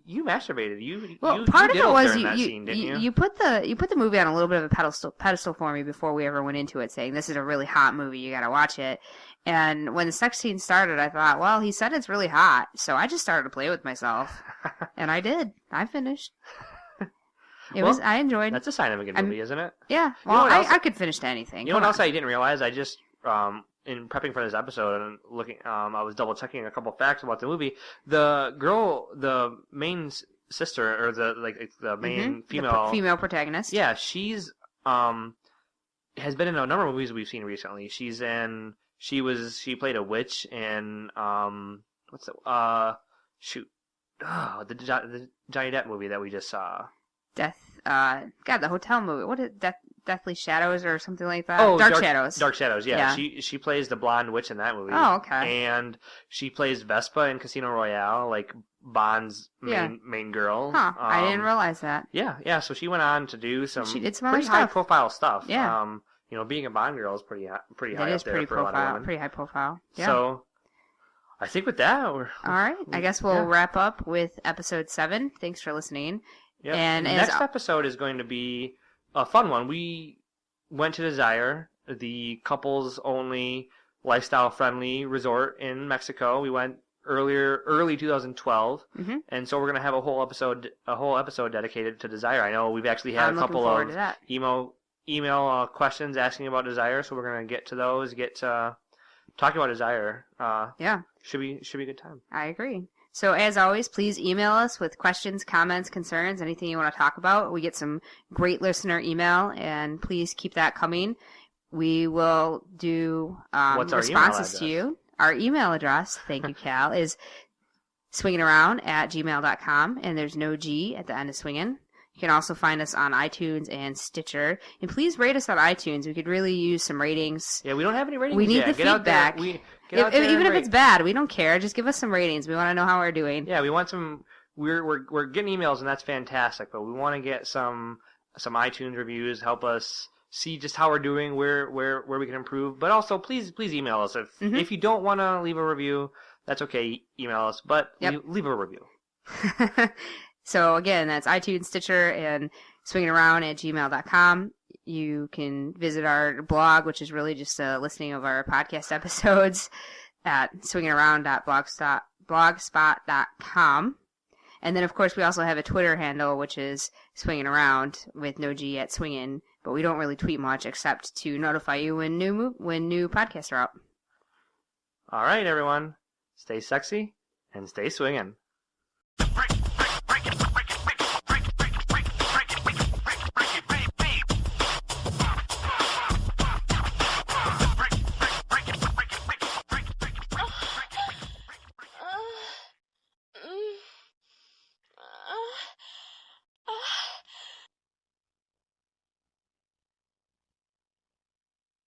masturbated. Part of it was you put the movie on a little bit of a pedestal for me before we ever went into it, saying this is a really hot movie, you gotta watch it. And when the sex scene started, I thought, well, he said it's really hot, so I just started to play with myself, and I did. I finished. I enjoyed. That's a sign of a good movie, isn't it? Yeah. Well, I could finish to anything. You know what else I didn't realize? I just in prepping for this episode and looking, I was double checking a couple facts about the movie. The main sister, or the main female protagonist. Yeah, she's has been in a number of movies we've seen recently. She played a witch in the Johnny Depp movie that we just saw. The hotel movie. What is Deathly Shadows or something like that? Oh, Dark Shadows. Dark Shadows, yeah. She plays the blonde witch in that movie. Oh, okay. And she plays Vespa in Casino Royale, like Bond's main girl. Huh. I didn't realize that. Yeah. So she went on to do some pretty high profile stuff. Yeah. Being a Bond girl is pretty high up there for a lot of women. Pretty high profile. Yeah. So I think with that, all right. I guess we'll wrap up with episode 7. Thanks for listening. Yep. And the next episode is going to be a fun one. We went to Desire, the couples-only, lifestyle-friendly resort in Mexico. We went early 2012, and so we're going to have a whole episode dedicated to Desire. I know we've actually had a couple of email questions asking about Desire, so we're going to get to those, get to talking about desire. Yeah. Should be a good time. I agree. So as always, please email us with questions, comments, concerns, anything you want to talk about. We get some great listener email, and please keep that coming. We will do What's our responses email to you. Our email address, thank you, Cal, is swinginaround@gmail.com, and there's no G at the end of swingin'. You can also find us on iTunes and Stitcher. And please rate us on iTunes. We could really use some ratings. Yeah, we don't have any ratings We need yet. the Get feedback. Out there. Even if it's bad, we don't care. Just give us some ratings. We want to know how we're doing. Yeah, we want some. We're getting emails, and that's fantastic. But we want to get some iTunes reviews. Help us see just how we're doing, where we can improve. But also, please email us if you don't want to leave a review. That's okay. Email us, but leave a review. So again, that's iTunes, Stitcher, and swinginaround@gmail.com. You can visit our blog, which is really just a listing of our podcast episodes at swinginaround.blogspot.com. And then, of course, we also have a Twitter handle, which is swinginaround with no G at swingin'. But we don't really tweet much except to notify you when new podcasts are up. All right, everyone. Stay sexy and stay swingin'.